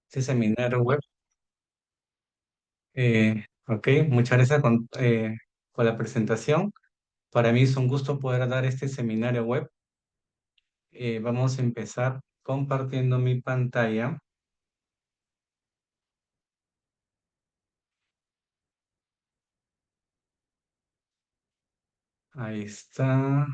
Este seminario web. Ok, muchas gracias por la presentación. Para mí es un gusto poder dar este seminario web. Vamos a empezar compartiendo mi pantalla. Ahí está.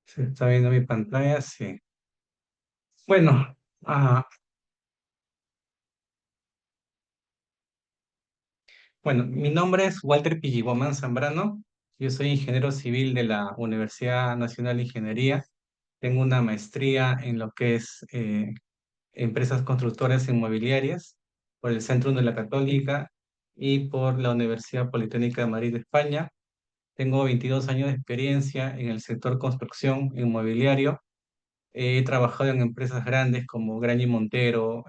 ¿Se está viendo mi pantalla? Sí. Bueno, ah, bueno, mi nombre es Walter Pilligoman Zambrano. Yo soy ingeniero civil de la Universidad Nacional de Ingeniería. Tengo una maestría en lo que es empresas constructoras inmobiliarias por el Centro de la Católica y por la Universidad Politécnica de Madrid, España. Tengo 22 años de experiencia en el sector construcción inmobiliario. He trabajado en empresas grandes como Graña y Montero,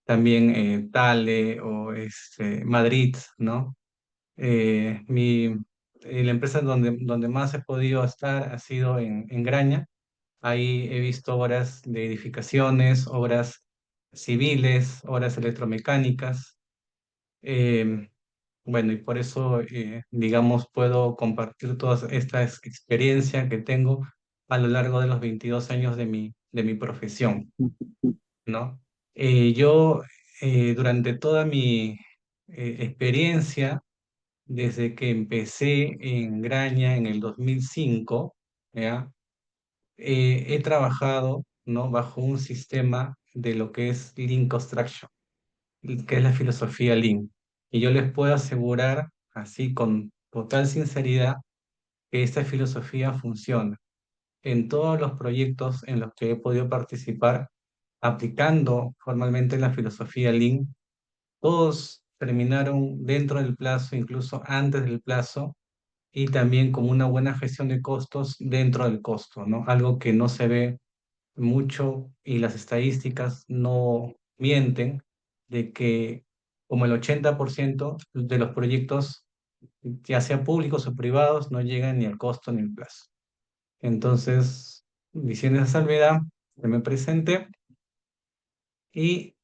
también Tale o Madrid, ¿no? La empresa donde más he podido estar ha sido en Graña. Ahí he visto obras de edificaciones, obras civiles, obras electromecánicas. eh, bueno, y por eso, digamos, puedo compartir toda esta experiencia que tengo a lo largo de los 22 años de mi profesión, ¿no? Yo, durante toda mi experiencia, desde que empecé en Graña en el 2005, ¿ya? He trabajado, ¿no? Bajo un sistema de lo que es Lean Construction, que es la filosofía Lean. Y yo les puedo asegurar, así con total sinceridad, que esta filosofía funciona. En todos los proyectos en los que he podido participar, aplicando formalmente la filosofía Lean, todos terminaron dentro del plazo, incluso antes del plazo, y también con una buena gestión de costos dentro del costo, ¿no? Algo que no se ve mucho y las estadísticas no mienten de que como el 80% de los proyectos, ya sea públicos o privados, no llegan ni al costo ni al plazo. Entonces, diciendo esa salvedad, me presente y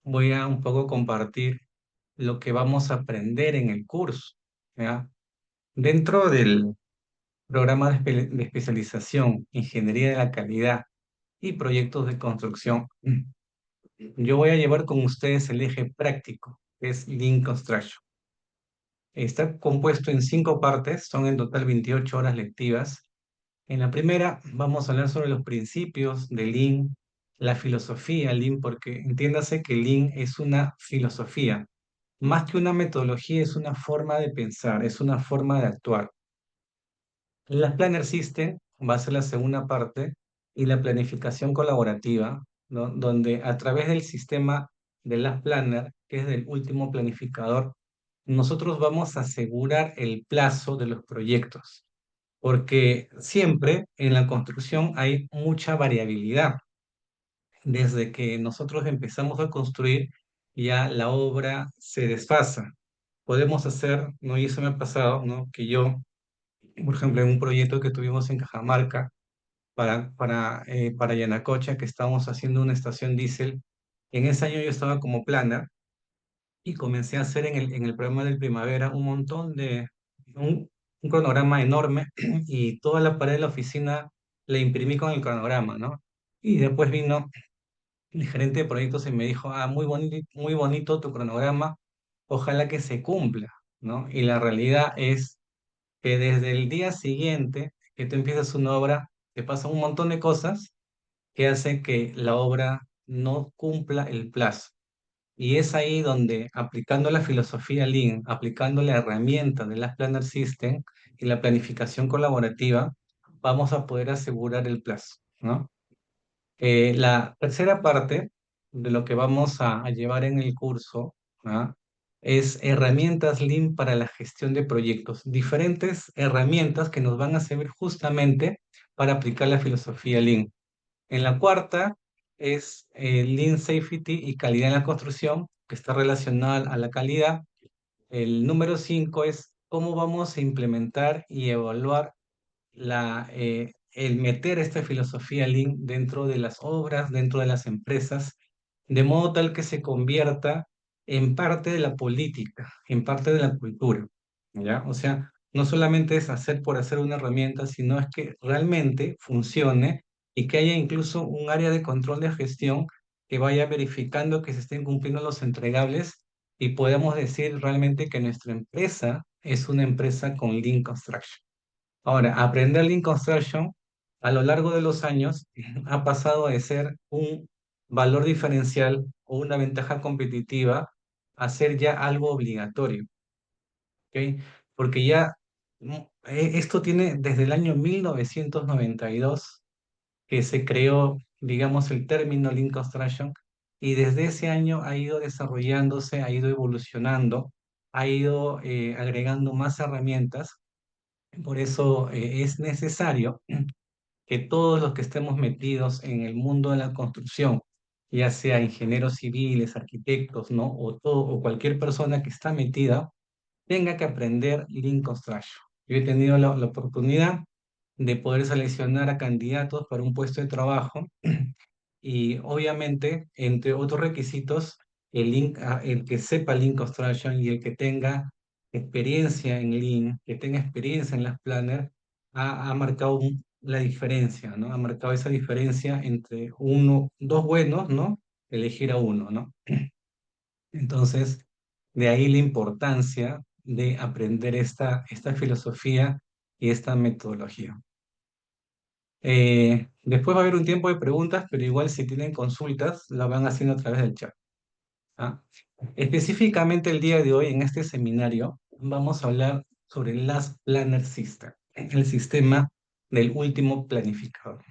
voy a un poco compartir lo que vamos a aprender en el curso, ¿ya? Dentro del programa de especialización, Ingeniería de la Calidad y Proyectos de Construcción, yo voy a llevar con ustedes el eje práctico, que es Lean Construction. Está compuesto en 5 partes, son en total 28 horas lectivas. En la primera vamos a hablar sobre los principios de Lean, la filosofía Lean, porque entiéndase que Lean es una filosofía. Más que una metodología, es una forma de pensar, es una forma de actuar. La Planner System va a ser la segunda parte y la planificación colaborativa, ¿no? Donde a través del sistema de las Planner, que es del último planificador, nosotros vamos a asegurar el plazo de los proyectos, porque siempre en la construcción hay mucha variabilidad. Desde que nosotros empezamos a construir, ya la obra se desfasa. Podemos hacer, ¿no? Y eso me ha pasado, ¿no? Que yo, por ejemplo, en un proyecto que tuvimos en Cajamarca para Yanacocha, que estábamos haciendo una estación diésel, en ese año yo estaba como planner y comencé a hacer en el programa del Primavera un cronograma enorme y toda la pared de la oficina la imprimí con el cronograma, ¿no? Y después vino el gerente de proyectos y me dijo, muy bonito tu cronograma, ojalá que se cumpla, ¿no? Y la realidad es que desde el día siguiente que tú empiezas una obra, te pasan un montón de cosas que hacen que la obra no cumpla el plazo. Y es ahí donde, aplicando la filosofía Lean, aplicando la herramienta de las Planner System y la planificación colaborativa, vamos a poder asegurar el plazo, ¿no? La tercera parte de lo que vamos a llevar en el curso, ¿ah? Es herramientas Lean para la gestión de proyectos. Diferentes herramientas que nos van a servir justamente para aplicar la filosofía Lean. En la cuarta es Lean Safety y calidad en la construcción, que está relacionada a la calidad. El número 5 es cómo vamos a implementar y evaluar el meter esta filosofía Lean dentro de las obras, dentro de las empresas, de modo tal que se convierta en parte de la política, en parte de la cultura, ¿ya? O sea, no solamente es hacer por hacer una herramienta, sino es que realmente funcione y que haya incluso un área de control de gestión que vaya verificando que se estén cumpliendo los entregables y podamos decir realmente que nuestra empresa es una empresa con Lean Construction. Ahora, aprender Lean Construction a lo largo de los años ha pasado de ser un valor diferencial o una ventaja competitiva a ser ya algo obligatorio, ¿ok? Porque ya esto tiene desde el año 1992 que se creó, digamos, el término Lean Construction y desde ese año ha ido desarrollándose, ha ido evolucionando, ha ido agregando más herramientas. Por eso es necesario que todos los que estemos metidos en el mundo de la construcción, ya sea ingenieros civiles, arquitectos, ¿no? O cualquier persona que está metida, tenga que aprender Lean Construction. Yo he tenido la oportunidad de poder seleccionar a candidatos para un puesto de trabajo y obviamente, entre otros requisitos, el que sepa Lean Construction y el que tenga experiencia en Lean, que tenga experiencia en las planners, ha marcado la diferencia, ¿no? Ha marcado esa diferencia entre uno, dos buenos, ¿no? Elegir a uno, ¿no? Entonces, de ahí la importancia de aprender esta filosofía y esta metodología. Después va a haber un tiempo de preguntas, pero igual si tienen consultas, la van haciendo a través del chat. ¿Ah? Específicamente el día de hoy, en este seminario, vamos a hablar sobre el Last Planner System, el sistema del último planificador.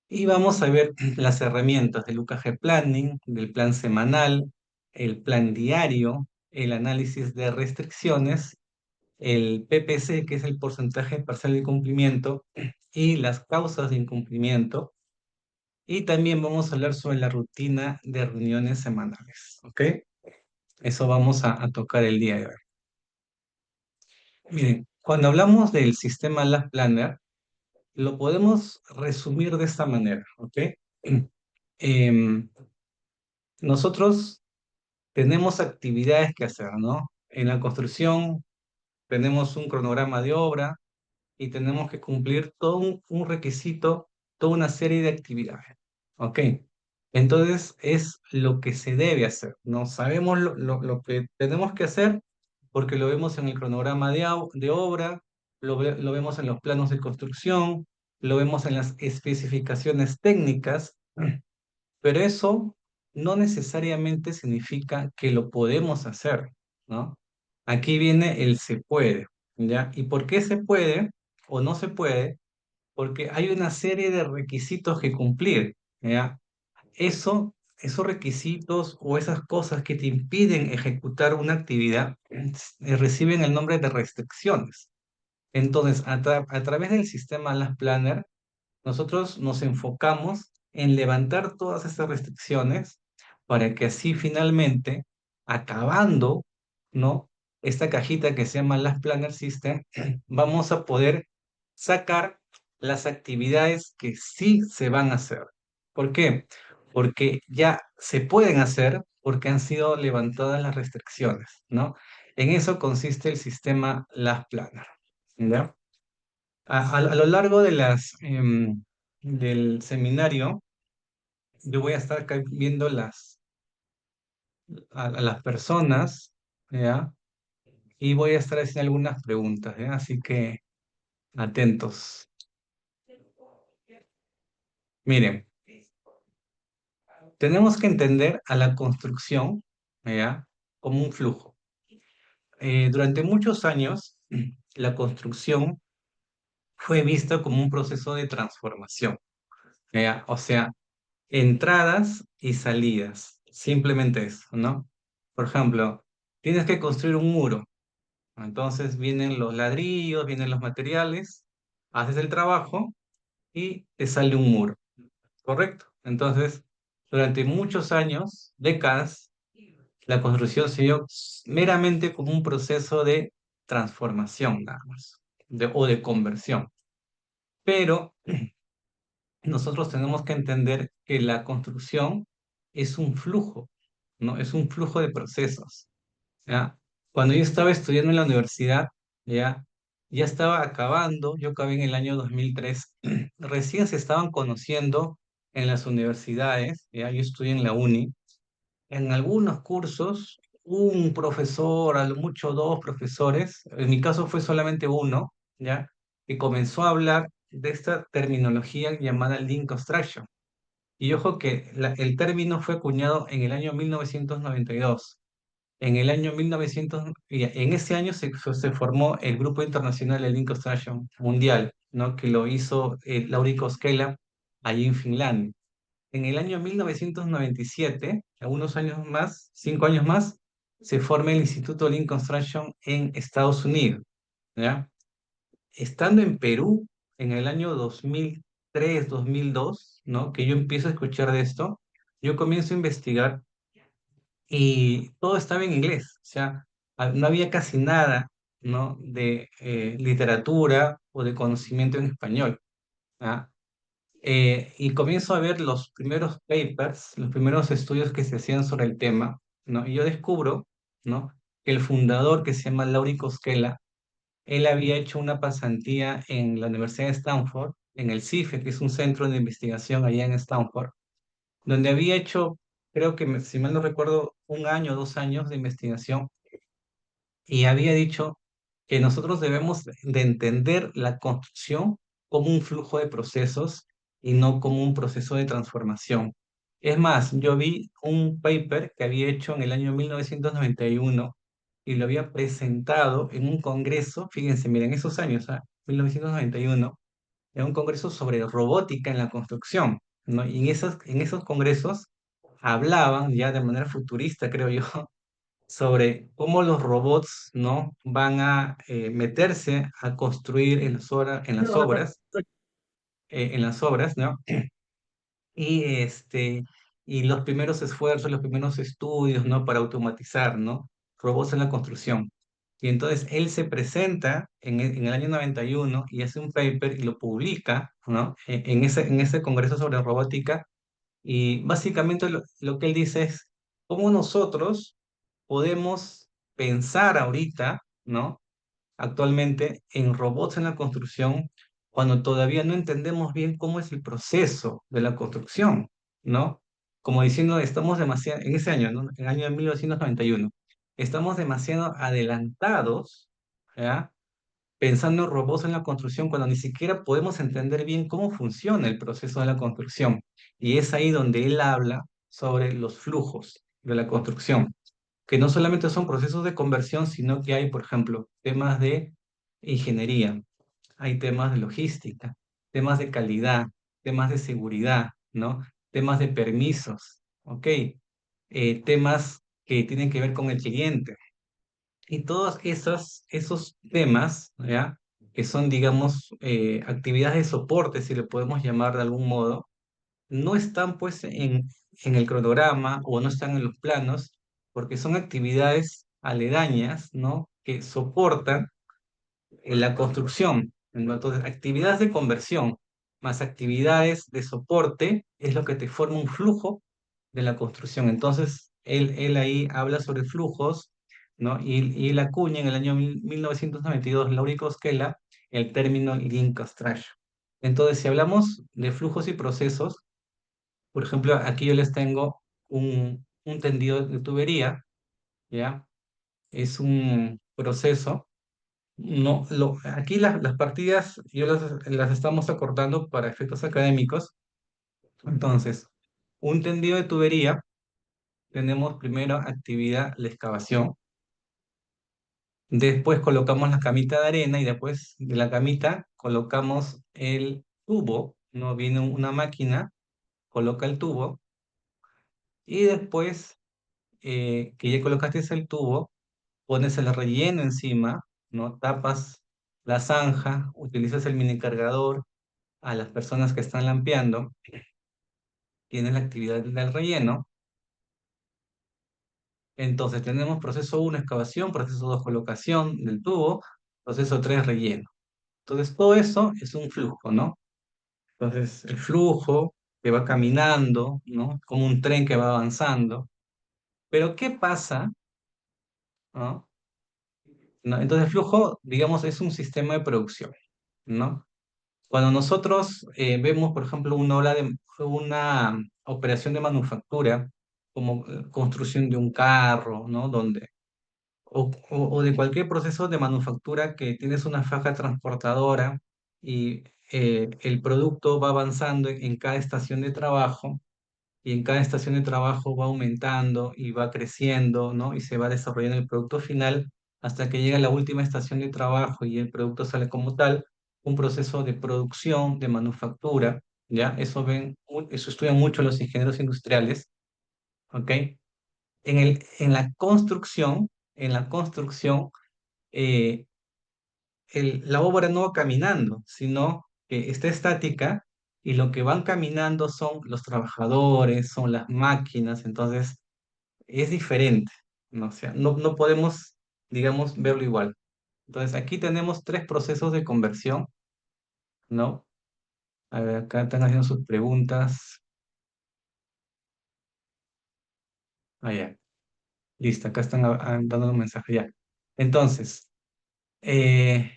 Y vamos a ver las herramientas del UKG Planning, del plan semanal, el plan diario, el análisis de restricciones, el PPC, que es el porcentaje parcial de cumplimiento, y las causas de incumplimiento. Y también vamos a hablar sobre la rutina de reuniones semanales, ¿ok? Eso vamos a tocar el día de hoy. Miren, cuando hablamos del sistema Lab Planner, lo podemos resumir de esta manera, ¿ok? Em, nosotros tenemos actividades que hacer, ¿no? En la construcción tenemos un cronograma de obra, y tenemos que cumplir todo un requisito, toda una serie de actividades. ¿Ok? Entonces es lo que se debe hacer, ¿no? Sabemos lo que tenemos que hacer porque lo vemos en el cronograma de obra, lo vemos en los planos de construcción, lo vemos en las especificaciones técnicas, pero eso no necesariamente significa que lo podemos hacer, ¿no? Aquí viene el se puede, ¿ya? ¿Y por qué se puede o no se puede? Porque hay una serie de requisitos que cumplir, ¿ya? Esos requisitos o esas cosas que te impiden ejecutar una actividad reciben el nombre de restricciones. Entonces, a través del sistema Las Planner, nosotros nos enfocamos en levantar todas estas restricciones para que así finalmente, acabando, ¿no? Esta cajita que se llama Last Planner System, vamos a poder sacar las actividades que sí se van a hacer. ¿Por qué? Porque ya se pueden hacer porque han sido levantadas las restricciones, ¿no? En eso consiste el sistema Last Planner, ¿ya? A lo largo del seminario, yo voy a estar acá viendo a las personas, ¿ya? Y voy a estar haciendo algunas preguntas, ¿ya? Así que atentos. Miren, tenemos que entender a la construcción, ¿ya? Como un flujo. Durante muchos años, la construcción fue vista como un proceso de transformación, ¿ya? O sea, entradas y salidas, simplemente eso, ¿no? Por ejemplo, tienes que construir un muro, entonces vienen los ladrillos, vienen los materiales, haces el trabajo y te sale un muro, ¿correcto? Entonces, durante muchos años, décadas, La construcción se dio meramente como un proceso de transformación, nada más, o de conversión. Pero nosotros tenemos que entender que la construcción es un flujo, ¿no? Es un flujo de procesos, ¿ya? Cuando yo estaba estudiando en la universidad, ¿ya? Ya estaba acabando, yo acabé en el año 2003, recién se estaban conociendo en las universidades, ¿ya? Yo estudié en la uni, en algunos cursos, un profesor, a lo mucho dos profesores, en mi caso fue solamente uno, ¿ya? Que comenzó a hablar de esta terminología llamada Lean Construction. Y ojo que el término fue acuñado en el año 1992. En el año 1900, y en ese año se formó el Grupo Internacional de Lean Construction Mundial, ¿no? Que lo hizo Lauri Koskela allí en Finlandia. En el año 1997, a unos años más, 5 años más, se forma el Instituto Lean Construction en Estados Unidos, ¿ya? Estando en Perú en el año 2003, 2002, ¿no? Que yo empiezo a escuchar de esto, yo comienzo a investigar y todo estaba en inglés, o sea, no había casi nada, ¿no? De literatura o de conocimiento en español, ¿ah? Y comienzo a ver los primeros papers, los primeros estudios que se hacían sobre el tema, ¿no? Y yo descubro, ¿no? Que el fundador, que se llama Lauri Koskela, él había hecho una pasantía en la Universidad de Stanford, en el CIFE, que es un centro de investigación allá en Stanford, donde había hecho, creo que, si mal no recuerdo, 1 año, 2 años de investigación, y había dicho que nosotros debemos de entender la construcción como un flujo de procesos y no como un proceso de transformación. Es más, yo vi un paper que había hecho en el año 1991 y lo había presentado en un congreso, fíjense, miren, esos años, 1991, en un congreso sobre robótica en la construcción, ¿no? Y en esos congresos hablaban ya de manera futurista, creo yo, sobre cómo los robots, ¿no? Van a meterse a construir en las obras, ¿no? Y, y los primeros esfuerzos, los primeros estudios, ¿no? Para automatizar, ¿no? Robots en la construcción. Y entonces él se presenta en el año 91 y hace un paper y lo publica, ¿no? En ese congreso sobre robótica. Y básicamente lo que él dice es cómo nosotros podemos pensar ahorita, ¿no? Actualmente en robots en la construcción cuando todavía no entendemos bien cómo es el proceso de la construcción, ¿no? Como diciendo, estamos demasiado, en ese año, ¿no? En el año de 1991, estamos demasiado adelantados, ¿ya? Pensando en robots en la construcción cuando ni siquiera podemos entender bien cómo funciona el proceso de la construcción. Y es ahí donde él habla sobre los flujos de la construcción, que no solamente son procesos de conversión, sino que hay, por ejemplo, temas de ingeniería, hay temas de logística, temas de calidad, temas de seguridad, ¿no? Temas de permisos, ¿ok? Temas que tienen que ver con el cliente. Y todos esos temas, ¿ya? Que son, digamos, actividades de soporte, si le podemos llamar de algún modo, no están pues en el cronograma o no están en los planos, porque son actividades aledañas, ¿no? Que soportan la construcción. Entonces, actividades de conversión más actividades de soporte es lo que te forma un flujo de la construcción. Entonces, él ahí habla sobre flujos, ¿no? Y él acuña en el año 1992, Lauri Koskela, el término Lean Construction. Entonces, si hablamos de flujos y procesos, por ejemplo, aquí yo les tengo un tendido de tubería, ¿ya? Es un proceso. No, aquí las partidas yo las estamos acortando para efectos académicos. Entonces, un tendido de tubería, tenemos primero actividad de excavación, después colocamos la camita de arena y después de la camita colocamos el tubo, ¿no? Viene una máquina, coloca el tubo y después que ya colocaste el tubo, pones el relleno encima, ¿no? Tapas la zanja, utilizas el mini cargador a las personas que están lampeando, tienes la actividad del relleno, Entonces tenemos proceso uno excavación, proceso 2 colocación del tubo, proceso 3 relleno. Entonces todo eso es un flujo, ¿no? Entonces el flujo que va caminando, ¿no? Como un tren que va avanzando. Pero ¿qué pasa? ¿No? ¿No? Entonces el flujo, digamos, es un sistema de producción, ¿no? Cuando nosotros vemos, por ejemplo, una operación de manufactura, como construcción de un carro, ¿no? O de cualquier proceso de manufactura que tienes una faja transportadora y el producto va avanzando en cada estación de trabajo y en cada estación de trabajo va aumentando y va creciendo, ¿no? Y se va desarrollando el producto final hasta que llega a la última estación de trabajo y el producto sale como tal, un proceso de producción, de manufactura, ¿ya? Eso estudian mucho los ingenieros industriales, ¿ok? En la construcción, eh, la obra no va caminando, sino que está estática y lo que van caminando son los trabajadores, son las máquinas, entonces es diferente, ¿no? O sea, no podemos, digamos, verlo igual. Entonces aquí tenemos tres procesos de conversión, ¿no? A ver, acá están haciendo sus preguntas. Ah, ya, listo, acá están dando un mensaje ya. Entonces, eh,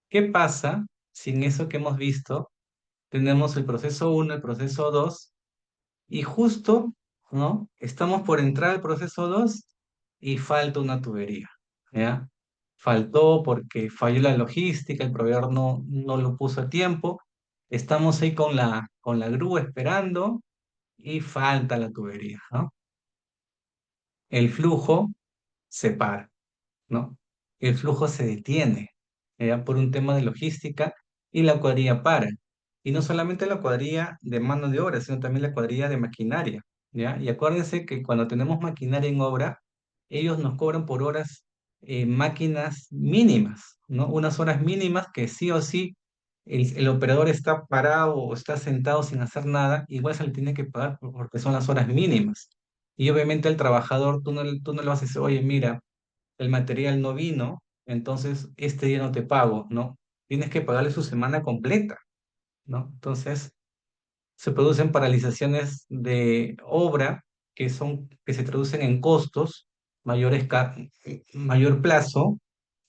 ¿qué pasa si en eso que hemos visto tenemos el proceso uno, el proceso 2 y justo, ¿no? Estamos por entrar al proceso 2 y falta una tubería, ¿ya? Faltó porque falló la logística, el proveedor no lo puso a tiempo. Estamos ahí con la grúa esperando y falta la tubería, ¿no? El flujo se para, ¿no? El flujo se detiene, ¿ya? Por un tema de logística y la cuadrilla para. Y no solamente la cuadrilla de mano de obra, sino también la cuadrilla de maquinaria, ¿ya? Y acuérdense que cuando tenemos maquinaria en obra, ellos nos cobran por horas, máquinas mínimas, ¿no? Unas horas mínimas que sí o sí el operador está parado o está sentado sin hacer nada, igual se le tiene que pagar porque son las horas mínimas. Y obviamente al trabajador tú no le vas a decir, oye, mira, el material no vino, entonces este día no te pago, ¿no? Tienes que pagarle su semana completa, ¿no? Entonces se producen paralizaciones de obra que se traducen en costos, mayor plazo,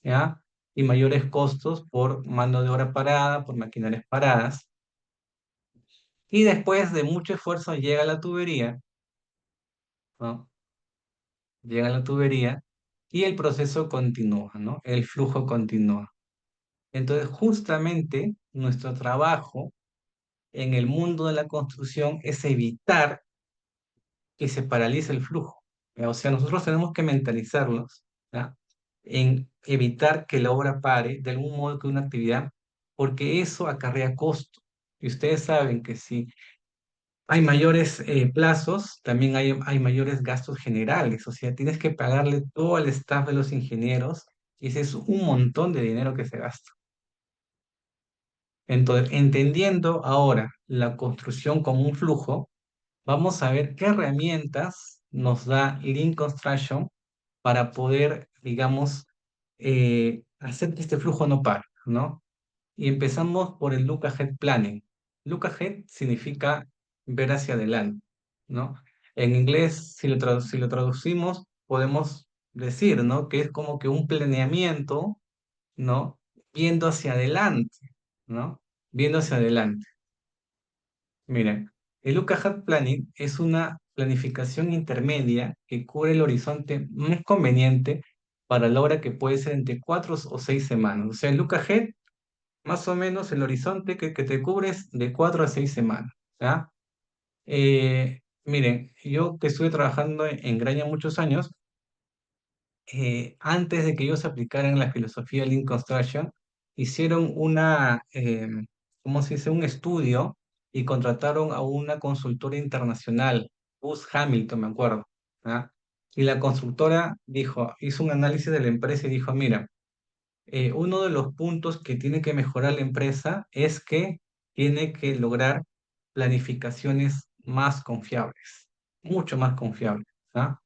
¿ya? Y mayores costos por mano de obra parada, por maquinarias paradas. Y después de mucho esfuerzo llega la tubería, ¿no? Llega la tubería y el proceso continúa, ¿no? El flujo continúa. Entonces, justamente nuestro trabajo en el mundo de la construcción es evitar que se paralice el flujo. ¿Ya? O sea, nosotros tenemos que mentalizarnos, ¿ya? En evitar que la obra pare de algún modo que una actividad, porque eso acarrea costo. Y ustedes saben que si hay mayores plazos, también hay mayores gastos generales. O sea, tienes que pagarle todo al staff de los ingenieros y ese es un montón de dinero que se gasta. Entonces, entendiendo ahora la construcción como un flujo, vamos a ver qué herramientas nos da Lean Construction para poder, digamos, hacer que este flujo no pare, ¿no? Y empezamos por el Look Ahead Planning. Look Ahead significa ver hacia adelante, ¿no? En inglés, si lo traducimos, podemos decir, ¿no? Que es como que un planeamiento, ¿no? Viendo hacia adelante, ¿no? Viendo hacia adelante. Miren, el UCAHAT Planning es una planificación intermedia que cubre el horizonte más conveniente para la obra que puede ser entre 4 o 6 semanas. O sea, el UCAHET, más o menos el horizonte que te cubre es de 4 a 6 semanas. ¿Ya? Miren, yo que estuve trabajando en Graña muchos años, antes de que ellos aplicaran la filosofía Lean Construction, hicieron ¿cómo se dice? Un estudio y contrataron a una consultora internacional, Booz Hamilton, me acuerdo. ¿Ah? Y la consultora hizo un análisis de la empresa y dijo, mira, uno de los puntos que tiene que mejorar la empresa es que tiene que lograr planificaciones más confiables, mucho más confiables. ¿Ah?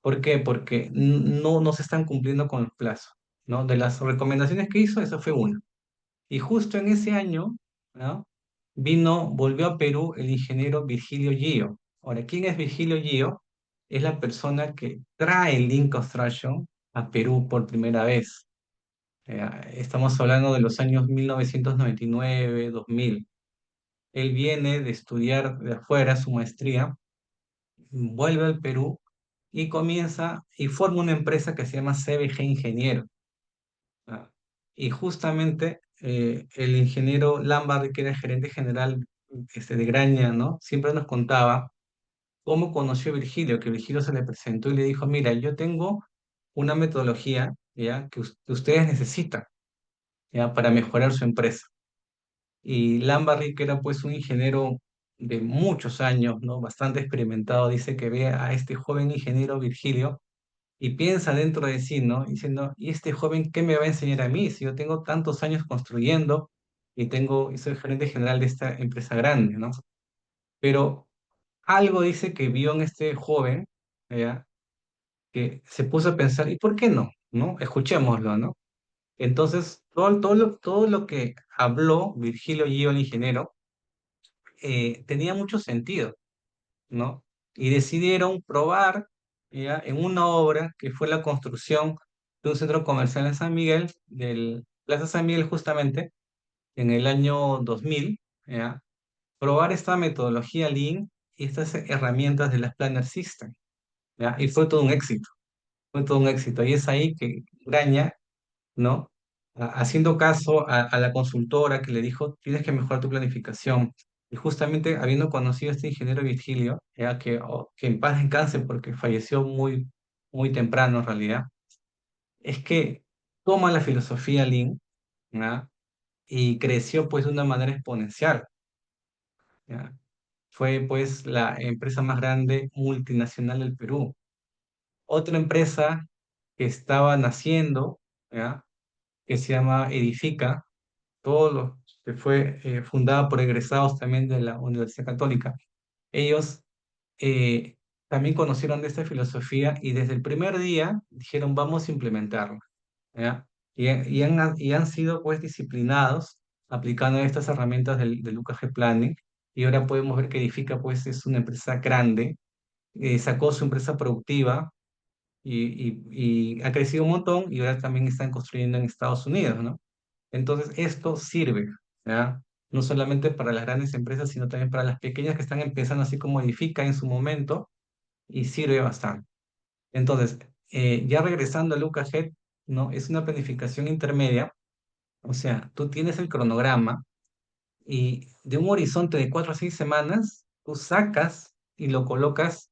¿Por qué? Porque no se están cumpliendo con los plazos, ¿no? De las recomendaciones que hizo, esa fue una. Y justo en ese año, ¿no? Volvió a Perú el ingeniero Virgilio Gio. Ahora, ¿quién es Virgilio Gio? Es la persona que trae el Lean Construction a Perú por primera vez. Estamos hablando de los años 1999, 2000. Él viene de estudiar de afuera su maestría, vuelve al Perú y comienza y forma una empresa que se llama CBG Ingeniero. ¿Ah? Y justamente el ingeniero Lambardi, que era el gerente general de Graña, ¿no? Siempre nos contaba cómo conoció a Virgilio, que Virgilio se le presentó y le dijo, mira, yo tengo una metodología, ¿ya? Que ustedes necesitan, ¿ya? Para mejorar su empresa. Y Lambardi, que era pues un ingeniero de muchos años, ¿no? Bastante experimentado, dice que ve a este joven ingeniero Virgilio y piensa dentro de sí, ¿no? Diciendo, ¿y este joven qué me va a enseñar a mí si yo tengo tantos años construyendo y soy gerente general de esta empresa grande, ¿no? Pero algo dice que vio en este joven, ¿ya? Que se puso a pensar, ¿y por qué no? ¿No? Escuchémoslo, ¿no? Entonces, todo lo que habló Virgilio Gio, el ingeniero, tenía mucho sentido, ¿no? Y decidieron probar, ¿ya? En una obra que fue la construcción de un centro comercial en San Miguel, del Plaza San Miguel justamente, en el año 2000, ¿ya? Probar esta metodología Lean y estas herramientas de las Planner System, ¿ya? Y fue todo un éxito, fue todo un éxito. Y es ahí que Graña, ¿no? Haciendo caso a la consultora que le dijo, tienes que mejorar tu planificación. Y justamente habiendo conocido a este ingeniero Virgilio, ya que en paz descanse porque falleció muy temprano en realidad, es que toma la filosofía Lean, ¿ya? Y creció pues de una manera exponencial, ¿ya? Fue pues la empresa más grande multinacional del Perú. Otra empresa que estaba naciendo, ¿ya? Que se llama Edifica, todo lo que fue fundada por egresados también de la Universidad Católica. Ellos eh, también conocieron de esta filosofía y desde el primer día dijeron, vamos a implementarla, ¿ya? Y han sido pues disciplinados aplicando estas herramientas del UKG Planning y ahora podemos ver que Edifica pues es una empresa grande, sacó su empresa productiva y ha crecido un montón y ahora también están construyendo en Estados Unidos, ¿no? Entonces, esto sirve, ¿ya? No solamente para las grandes empresas, sino también para las pequeñas que están empezando, así como Edifica en su momento, y sirve bastante. Entonces, ya regresando a Luca Head, ¿no? Es una planificación intermedia, o sea, tú tienes el cronograma y de un horizonte de 4 a 6 semanas, tú sacas y lo colocas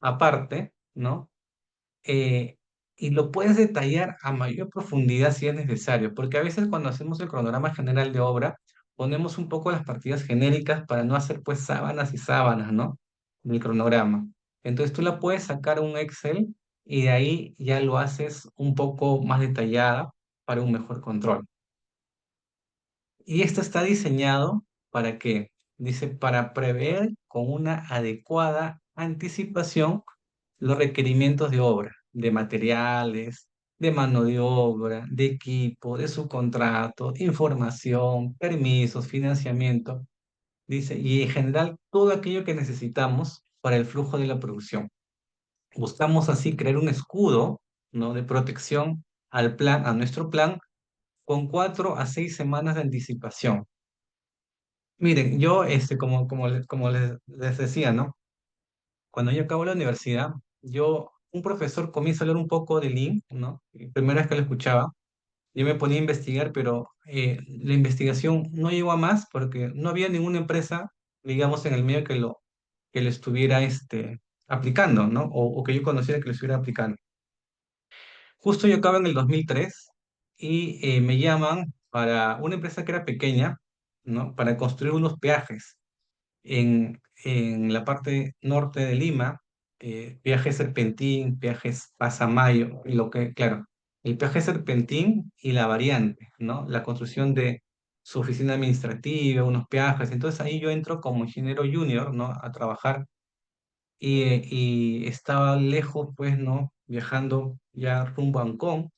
aparte, ¿no? eh, y lo puedes detallar a mayor profundidad si es necesario, porque a veces cuando hacemos el cronograma general de obra, ponemos un poco las partidas genéricas para no hacer pues sábanas y sábanas, ¿no? Del cronograma. Entonces tú la puedes sacar a un Excel y de ahí ya lo haces un poco más detallada para un mejor control. Y esto está diseñado para qué? Dice, para prever con una adecuada anticipación los requerimientos de obra, de materiales, de mano de obra, de equipo, de subcontrato, información, permisos, financiamiento. Dice, y en general todo aquello que necesitamos para el flujo de la producción. Buscamos así crear un escudo, ¿no? De protección al plan, a nuestro plan, con 4 a 6 semanas de anticipación. Miren, yo, como les decía, ¿no? Cuando yo acabo la universidad, un profesor comienza a hablar un poco de Lean, ¿no? Primera vez que lo escuchaba, yo me ponía a investigar, pero la investigación no llegó a más porque no había ninguna empresa, digamos, en el medio que lo estuviera aplicando, ¿no? O que yo conociera que lo estuviera aplicando. Justo yo acabo en el 2003 y me llaman para una empresa que era pequeña, ¿no? Para construir unos peajes en la parte norte de Lima, peaje Serpentín, peajes Pasamayo, y claro, el peaje Serpentín y la variante, ¿no? La construcción de su oficina administrativa, unos peajes. Entonces ahí yo entro como ingeniero junior, ¿no? A trabajar y estaba lejos, pues, ¿no? Viajando ya rumbo a Ancón.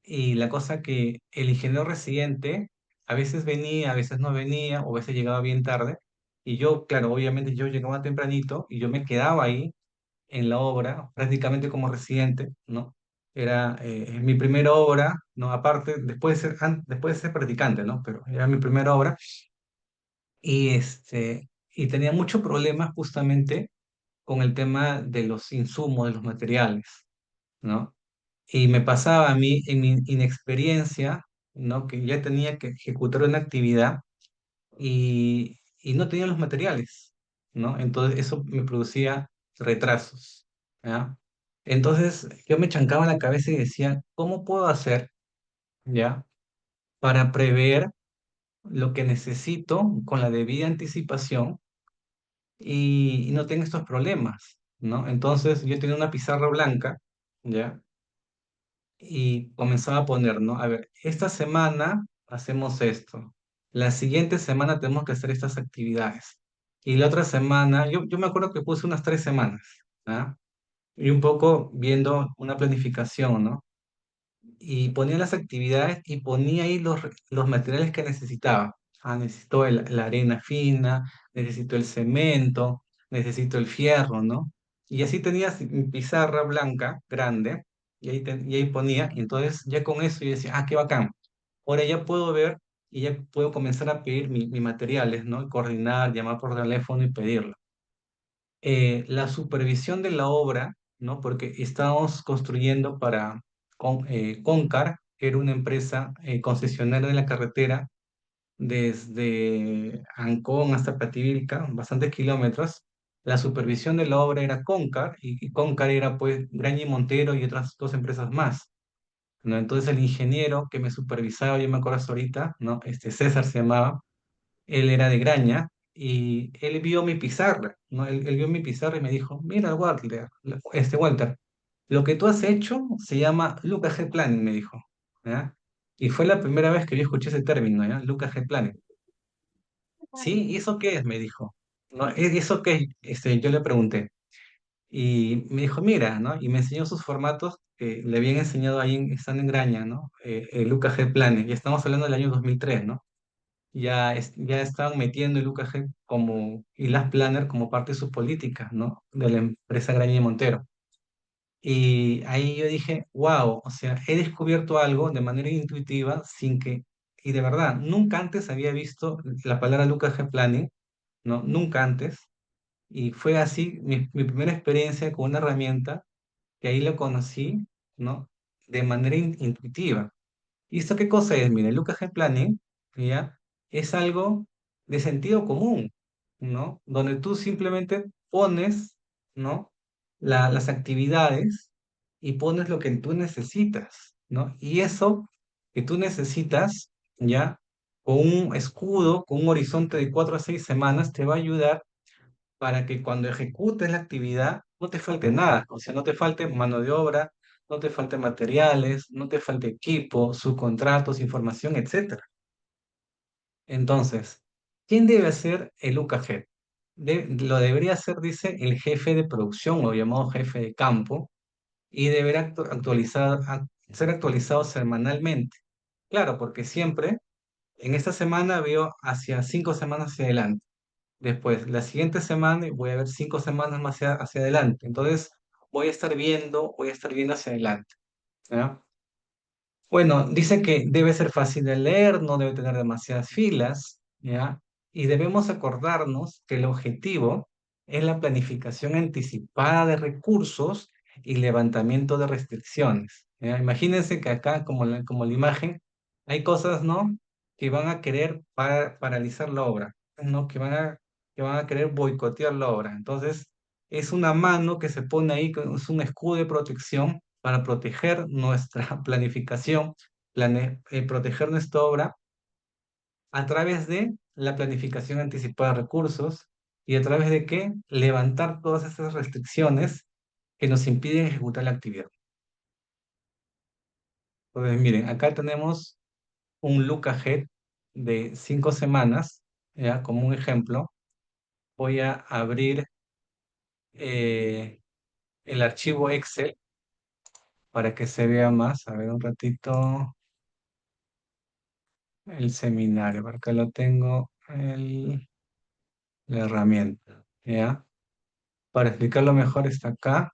Y la cosa que el ingeniero residente a veces venía, a veces no venía, o a veces llegaba bien tarde. Y yo, claro, obviamente yo llegaba tempranito y yo me quedaba ahí en la obra, prácticamente como residente, ¿no? Era mi primera obra, ¿no? Aparte, después de ser practicante, ¿no? Pero era mi primera obra y tenía muchos problemas justamente con el tema de los insumos, de los materiales, ¿no? Y me pasaba a mí en mi inexperiencia, ¿no? Que ya tenía que ejecutar una actividad y no tenía los materiales, ¿no? Entonces eso me producía retrasos, ¿ya? Entonces yo me chancaba en la cabeza y decía, ¿cómo puedo hacer, ¿ya? Para prever lo que necesito con la debida anticipación y no tengo estos problemas, ¿no? Entonces yo tenía una pizarra blanca, ¿ya? Y comenzaba a poner, ¿no? A ver, esta semana hacemos esto, la siguiente semana tenemos que hacer estas actividades. Y la otra semana, yo me acuerdo que puse unas 3 semanas, ¿ah? Y un poco viendo una planificación, ¿no? Y ponía las actividades y ponía ahí los materiales que necesitaba. Ah, necesito la arena fina, necesito el cemento, necesito el fierro, ¿no? Y así tenía mi pizarra blanca, grande, y ahí ponía, y entonces ya con eso yo decía, ah, qué bacán. Ahora ya puedo ver y ya puedo comenzar a pedir mis materiales, ¿no? Y coordinar, llamar por teléfono y pedirlo. La supervisión de la obra, ¿no? Porque estábamos construyendo para Concar, que era una empresa concesionaria de la carretera desde Ancón hasta Pativilca, bastantes kilómetros. La supervisión de la obra era Concar y Concar era pues Graña y Montero y otras dos empresas más, ¿no? Entonces el ingeniero que me supervisaba, yo me acuerdo hasta ahorita, ¿no? César se llamaba, él era de Graña y él vio mi pizarra, ¿no? Él vio mi pizarra y me dijo, mira, Walter, Walter, lo que tú has hecho se llama Lucas G Planning, me dijo, ¿ya? Y fue la primera vez que yo escuché ese término, ¿ya? Lucas G Planning. Sí, ¿y eso qué es? Me dijo. ¿No? ¿Eso qué es? Yo le pregunté. Y me dijo, mira, ¿no? Y me enseñó sus formatos que le habían enseñado ahí estando en Graña, ¿no? Lucas G Planning. Y estamos hablando del año 2003, ¿no? Ya estaban metiendo el UKG como, y las Planner como parte de sus políticas, ¿no? De la empresa Graña y Montero. Y ahí yo dije, wow, o sea, he descubierto algo de manera intuitiva y de verdad, nunca antes había visto la palabra UKG Planning, ¿no? Nunca antes. Y fue así mi primera experiencia con una herramienta que ahí lo conocí, ¿no? De manera intuitiva. ¿Y esto qué cosa es? Mire, el Lucas G Planning, ¿ya? Es algo de sentido común, ¿no? Donde tú simplemente pones, ¿no? Las actividades y pones lo que tú necesitas, ¿no? Y eso que tú necesitas, ¿ya? Con un escudo, con un horizonte de 4 a 6 semanas, te va a ayudar para que cuando ejecutes la actividad no te falte nada, o sea, no te falte mano de obra, no te falte materiales, no te falte equipo, subcontratos, información, etcétera. Entonces, ¿quién debe hacer el UKG? Lo debería hacer, dice, el jefe de producción, o llamado jefe de campo, y deberá ser actualizado semanalmente. Claro, porque siempre, en esta semana veo hacia 5 semanas hacia adelante. Después, la siguiente semana voy a ver 5 semanas más hacia adelante. Entonces, voy a estar viendo hacia adelante. ¿Ya? Bueno, dice que debe ser fácil de leer, no debe tener demasiadas filas, ¿ya? Y debemos acordarnos que el objetivo es la planificación anticipada de recursos y levantamiento de restricciones, ¿ya? Imagínense que acá, como la imagen, hay cosas, ¿no? Que van a querer paralizar la obra, ¿no? Que van a querer boicotear la obra. Entonces, es una mano que se pone ahí, es un escudo de protección para proteger nuestra planificación, proteger nuestra obra a través de la planificación anticipada de recursos y a través de qué levantar todas esas restricciones que nos impiden ejecutar la actividad. Entonces, miren, acá tenemos un look ahead de 5 semanas, ya como un ejemplo. Voy a abrir eh, el archivo Excel para que se vea más. A ver, un ratito el seminario, por acá lo tengo, la herramienta, ¿ya? Para explicarlo mejor está acá.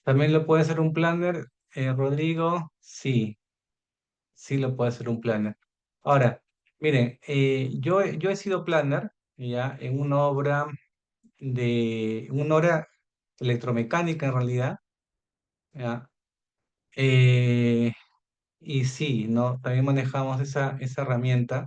¿También lo puede hacer un planner, Rodrigo? Sí, sí lo puede hacer un planner. Ahora, miren, yo he sido planner, ¿ya? En una obra electromecánica en realidad, ¿ya? Eh, y sí, ¿no? También manejamos esa herramienta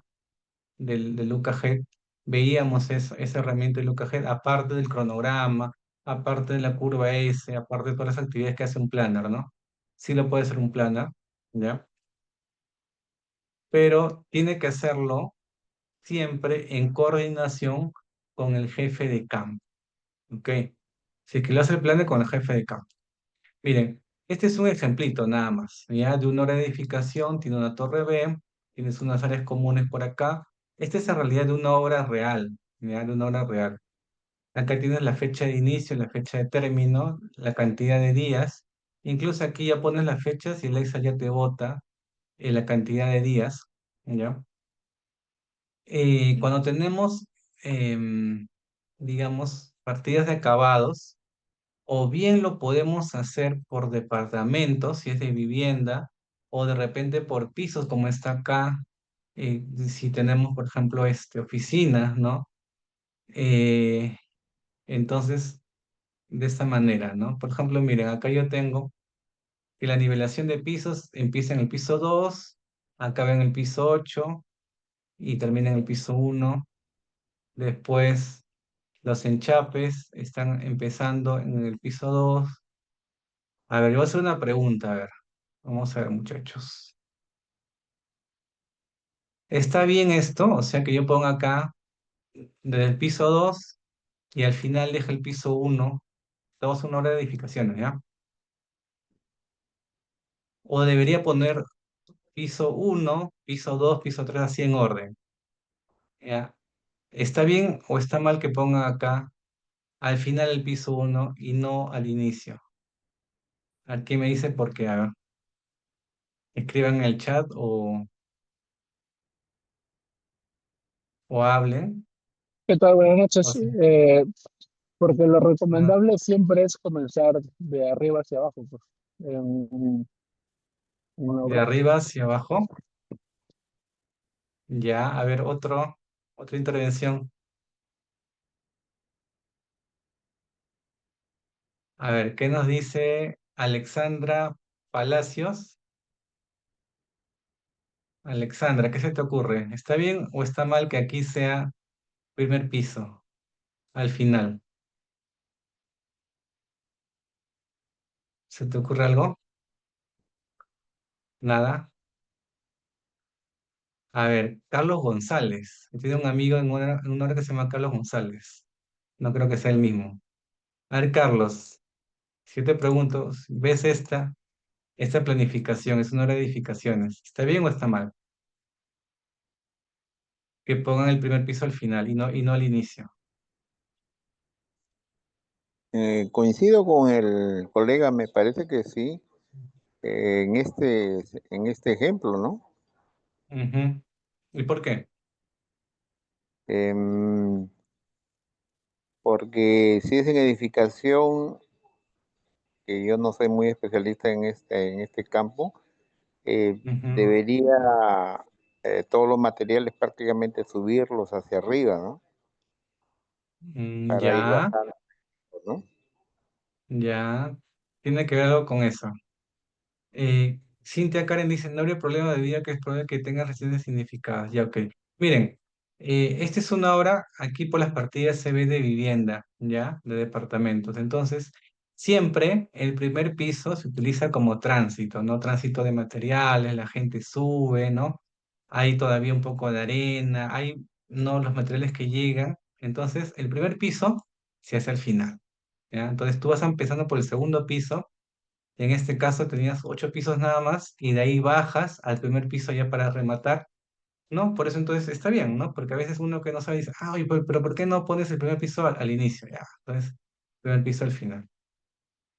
del Lucajet, veíamos esa herramienta del Lucajet, aparte del cronograma, aparte de la curva S, aparte de todas las actividades que hace un planner, ¿no? Sí lo puede hacer un planner, ¿ya? Pero tiene que hacerlo siempre en coordinación con el jefe de campo, ¿ok? Si es que lo hace el planner con el jefe de campo. Miren, este es un ejemplito nada más, ¿ya? De una hora de edificación, tiene una torre B, tienes unas áreas comunes por acá. Esta es en realidad de una obra real, ¿ya? De una obra real. Acá tienes la fecha de inicio, la fecha de término, la cantidad de días. Incluso aquí ya pones las fechas y el Excel ya te bota la cantidad de días, ¿ya? Cuando tenemos, em, digamos, partidas de acabados, o bien lo podemos hacer por departamentos, si es de vivienda, o de repente por pisos, como está acá, si tenemos, por ejemplo, oficinas, ¿no? Eh, entonces, de esta manera, ¿no? Por ejemplo, miren, acá yo tengo que la nivelación de pisos empieza en el piso 2, acaba en el piso 8 y termina en el piso 1. Después, los enchapes están empezando en el piso 2. A ver, yo voy a hacer una pregunta, a ver. Vamos a ver, muchachos. ¿Está bien esto? O sea, que yo ponga acá desde el piso 2 y al final deje el piso 1. Estamos en una hora de edificaciones, ¿ya? O debería poner piso 1, piso 2, piso 3 así en orden, ¿ya? ¿Está bien o está mal que ponga acá al final el piso 1 y no al inicio? Aquí me dice por qué, a ver. Escriban en el chat o hablen. ¿Qué tal? Buenas O noches. sea, Porque lo ah, recomendable siempre es comenzar de arriba hacia abajo, pues, en una de obra. arriba hacia abajo. Ya, a ver, otra intervención. A ver, ¿qué nos dice Alexandra Palacios? Alexandra, ¿qué se te ocurre? ¿Está bien o está mal que aquí sea primer piso al final? ¿Se te ocurre algo? Nada. A ver, Carlos González. Tiene un amigo en una hora que se llama Carlos González. No creo que sea el mismo. A ver, Carlos, si yo te pregunto, ¿ves esta planificación? Es una hora de edificaciones. ¿Está bien o está mal? Que pongan el primer piso al final y no al inicio. Coincido con el colega, me parece que sí, en este ejemplo, ¿no? Ujú. ¿Y por qué? Em, Porque si es en edificación, que yo no soy muy especialista en este campo, Ujú. debería todos los materiales prácticamente subirlos hacia arriba, ¿no? Para ir Ya, bajando, ¿no? ya. Tiene que ver algo con eso. Cintia Karen dice, no habría problema de vida que es probable que tenga residencias significadas. Ya, ok. Miren, esta es una obra, aquí por las partidas se ve de vivienda, ¿ya? De departamentos. Entonces, siempre el primer piso se utiliza como tránsito, ¿no? Tránsito de materiales, la gente sube, ¿no? Hay todavía un poco de arena, hay, ¿no? Los materiales que llegan. Entonces, el primer piso se hace al final, ¿ya? Entonces, tú vas empezando por el segundo piso. En este caso tenías 8 pisos nada más y de ahí bajas al primer piso ya para rematar ¿no? Por eso entonces está bien, ¿no? Porque a veces uno que no sabe dice, ah, oye, pero ¿por qué no pones el primer piso al inicio? Ya, entonces, primer piso al final.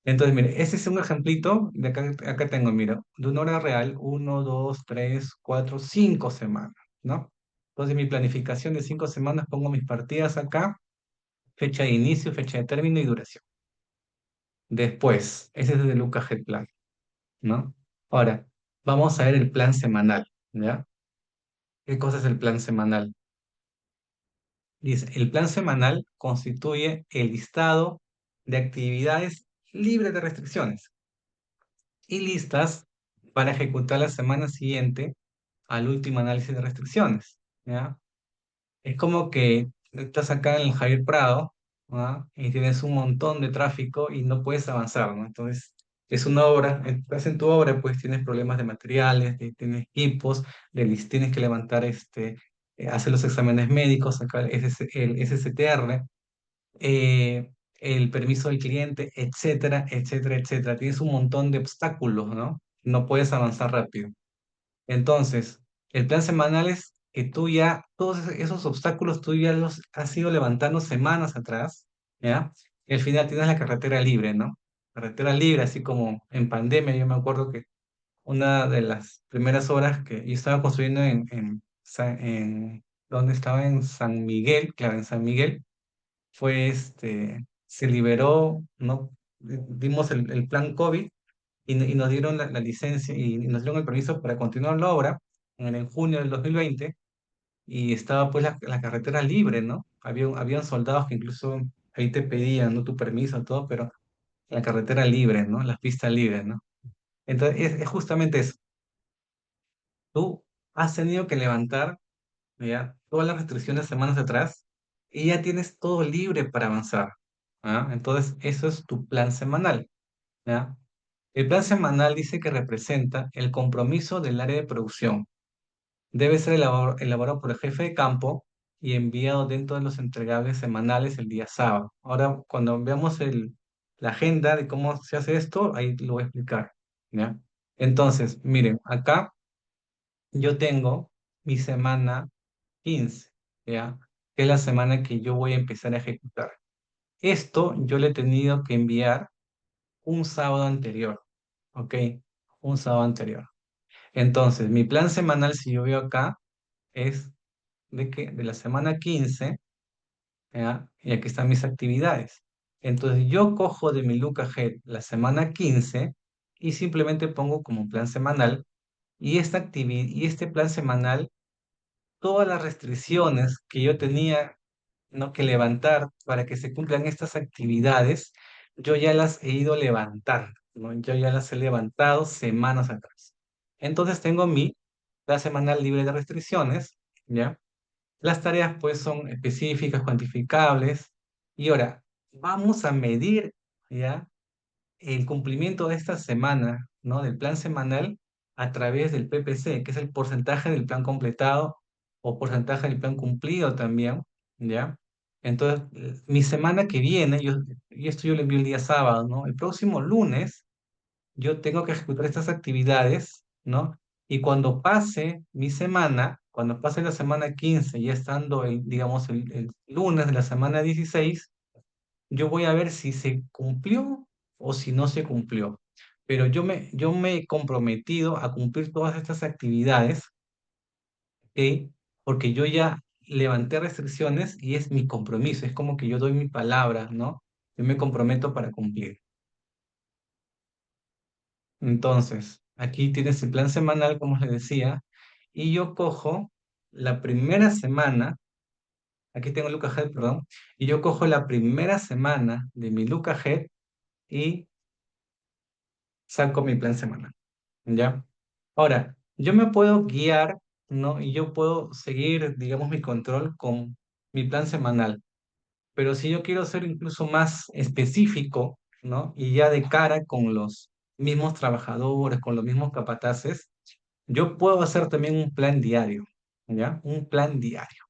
Entonces, mire, ese es un ejemplito, de acá tengo, mira, de una hora real, 1, 2, 3, 4, 5 semanas, ¿no? Entonces, mi planificación de 5 semanas, pongo mis partidas acá, fecha de inicio, fecha de término y duración. Después, ese es el Lucas Head Plan, ¿no? Ahora, vamos a ver el plan semanal, ¿ya? ¿Qué cosa es el plan semanal? Dice, el plan semanal constituye el listado de actividades libres de restricciones y listas para ejecutar la semana siguiente al último análisis de restricciones, ¿ya? Es como que estás acá en el Javier Prado, ¿ah? Y tienes un montón de tráfico y no puedes avanzar, ¿no? Entonces, es una obra, estás en tu obra, pues tienes problemas de materiales, tienes equipos, tienes que levantar, hacer los exámenes médicos, sacar el SSTR, el permiso del cliente, etcétera, etcétera, etcétera. Tienes un montón de obstáculos, ¿no? No puedes avanzar rápido. Entonces, el plan semanal es que tú ya, todos esos obstáculos tú ya los has ido levantando semanas atrás, ¿ya? Y al final tienes la carretera libre, ¿no? Carretera libre, así como en pandemia, yo me acuerdo que una de las primeras horas que yo estaba construyendo donde estaba en San Miguel, claro, en San Miguel, fue se liberó, ¿no? Dimos el plan COVID y nos dieron la licencia y nos dieron el permiso para continuar la obra en junio del 2020 y estaba pues la carretera libre, ¿no? Habían soldados que incluso ahí te pedían, ¿no? Tu permiso, todo, pero la carretera libre, ¿no? Las pistas libres, ¿no? Entonces es justamente eso. Tú has tenido que levantar ya todas las restricciones semanas atrás y ya tienes todo libre para avanzar. ¿Ah? Entonces eso es tu plan semanal. ¿Ya? El plan semanal dice que representa el compromiso del área de producción. Debe ser elaborado por el jefe de campo y enviado dentro de los entregables semanales el día sábado. Ahora, cuando veamos la agenda de cómo se hace esto, ahí lo voy a explicar. ¿Ya? Entonces, miren, acá yo tengo mi semana 15, ¿ya? Que es la semana que yo voy a empezar a ejecutar. Esto yo le he tenido que enviar un sábado anterior, ¿ok? Un sábado anterior. Entonces, mi plan semanal, si yo veo acá, es de la semana 15, ¿ya? Y aquí están mis actividades. Entonces, yo cojo de mi Look Ahead la semana 15 y simplemente pongo como plan semanal y y este plan semanal, todas las restricciones que yo tenía, ¿no? que levantar para que se cumplan estas actividades, yo ya las he ido levantando, ¿no? Yo ya las he levantado semanas atrás. Entonces tengo la semanal libre de restricciones, ¿ya? Las tareas pues son específicas, cuantificables. Y ahora, vamos a medir, ¿ya? El cumplimiento de esta semana, ¿no? Del plan semanal a través del PPC, que es el porcentaje del plan completado o porcentaje del plan cumplido también, ¿ya? Entonces, mi semana que viene, y esto yo lo envío el día sábado, ¿no? El próximo lunes yo tengo que ejecutar estas actividades, ¿no? Y cuando pase mi semana, cuando pase la semana 15, ya estando digamos, el lunes de la semana 16, yo voy a ver si se cumplió o si no se cumplió. Pero yo me he comprometido a cumplir todas estas actividades, ¿ok? Porque yo ya levanté restricciones y es mi compromiso, es como que yo doy mi palabra, ¿no? Yo me comprometo para cumplir. Entonces, aquí tienes el plan semanal, como les decía, y yo cojo la primera semana, aquí tengo Look Ahead, perdón, y yo cojo la primera semana de mi Look Ahead y saco mi plan semanal. ¿Ya? Ahora, yo me puedo guiar, ¿no? Y yo puedo seguir, digamos, mi control con mi plan semanal. Pero si yo quiero ser incluso más específico, ¿no? Y ya de cara con los mismos trabajadores, con los mismos capataces, yo puedo hacer también un plan diario, ¿ya? Un plan diario.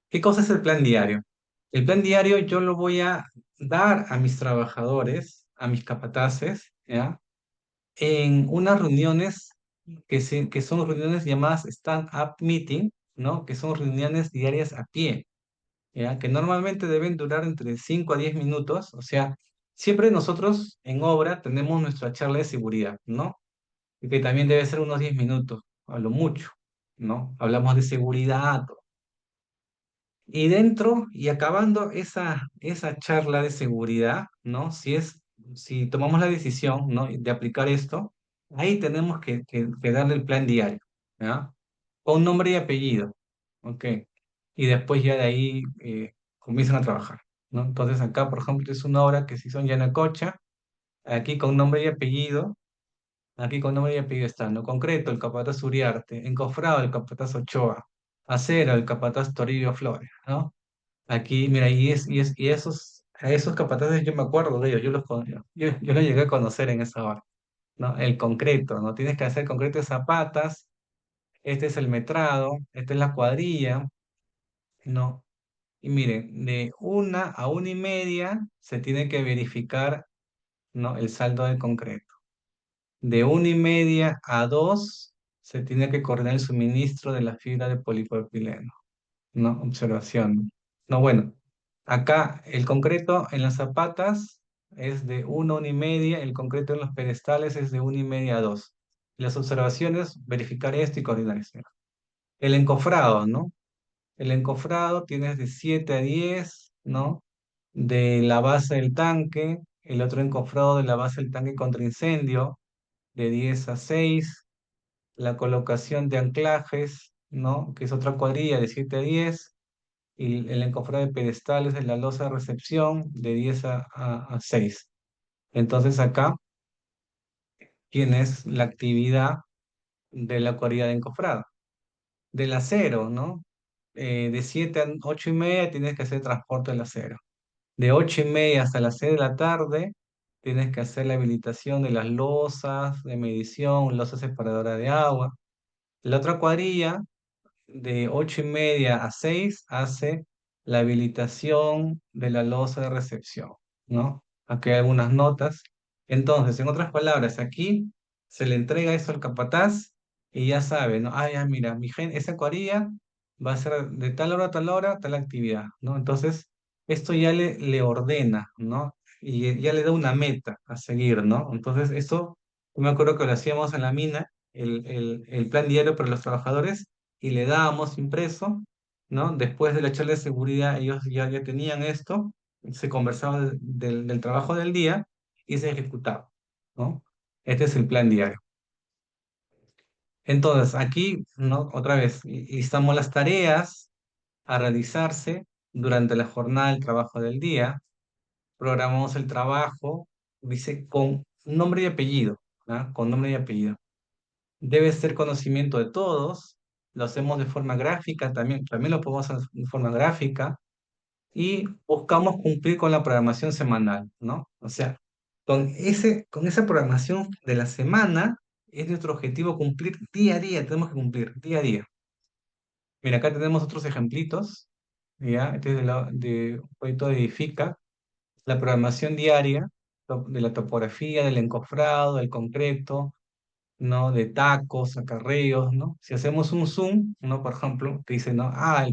¿Qué cosa es el plan diario? El plan diario yo lo voy a dar a mis trabajadores, a mis capataces, ¿ya? En unas reuniones que son reuniones llamadas stand-up meeting, ¿no? Que son reuniones diarias a pie, ¿ya? Que normalmente deben durar entre 5 a 10 minutos. O sea, siempre nosotros en obra tenemos nuestra charla de seguridad, ¿no? Y que también debe ser unos 10 minutos, a lo mucho, ¿no? Hablamos de seguridad. Y dentro y acabando esa charla de seguridad, ¿no? Si tomamos la decisión, ¿no? de aplicar esto, ahí tenemos que darle el plan diario, ¿ya? Con nombre y apellido, ¿ok? Y después ya de ahí comienzan a trabajar, ¿no? Entonces acá, por ejemplo, es una obra que se hizo en Yanacocha, aquí con nombre y apellido, aquí con nombre y apellido está, ¿no? Concreto, el capataz Uriarte, encofrado, el capataz Ochoa, acero, el capataz Toribio Flores, ¿no? Aquí, mira, a esos capataces yo me acuerdo de ellos, yo los llegué a conocer en esa hora, ¿no? El concreto, ¿no? Tienes que hacer concreto de zapatas, este es el metrado, esta es la cuadrilla, ¿no? Y miren, de 1 a 1:30 se tiene que verificar, ¿no? El saldo del concreto. De 1:30 a 2 se tiene que coordinar el suministro de la fibra de polipropileno. ¿No? Observación. No, bueno, acá el concreto en las zapatas es de 1 a 1:30, el concreto en los pedestales es de 1:30 a 2. Las observaciones, verificar esto y coordinar esto. El encofrado, ¿no? El encofrado tienes de 7 a 10, ¿no? De la base del tanque, el otro encofrado de la base del tanque contra incendio, de 10 a 6. La colocación de anclajes, ¿no? Que es otra cuadrilla de 7 a 10, y el encofrado de pedestales de la losa de recepción de 10 a 6. Entonces acá tienes la actividad de la cuadrilla de encofrado. Del acero, ¿no? De 7 a 8:30 tienes que hacer transporte del acero. De 8:30 hasta las 6 de la tarde tienes que hacer la habilitación de las losas de medición, losa separadora de agua. La otra cuadrilla de 8:30 a 6 hace la habilitación de la losa de recepción, ¿no? Aquí hay algunas notas. Entonces, en otras palabras, aquí se le entrega eso al capataz y ya sabe, ¿no? Ah, ya, mira, esa cuadrilla va a ser de tal hora a tal hora, tal actividad, ¿no? Entonces, esto ya le ordena, ¿no? Y ya le da una meta a seguir, ¿no? Entonces, esto, yo me acuerdo que lo hacíamos en la mina, el plan diario para los trabajadores, y le dábamos impreso, ¿no? Después de la charla de seguridad, ellos ya tenían esto, se conversaba del trabajo del día y se ejecutaba, ¿no? Este es el plan diario. Entonces, aquí, ¿no? Otra vez, listamos las tareas a realizarse durante la jornada del trabajo del día, programamos el trabajo, dice, con nombre y apellido, ¿ah? Con nombre y apellido. Debe ser conocimiento de todos, lo hacemos de forma gráfica, también lo podemos hacer de forma gráfica, y buscamos cumplir con la programación semanal, ¿no? O sea, con esa programación de la semana es nuestro objetivo cumplir día a día, tenemos que cumplir día a día. Mira, acá tenemos otros ejemplitos, ¿ya? Este es de un proyecto de Edifica, la programación diaria de la topografía, del encofrado, del concreto, ¿no? De tacos, acarreos, ¿no? Si hacemos un zoom, ¿no? Por ejemplo, te dice, ¿no? Ah,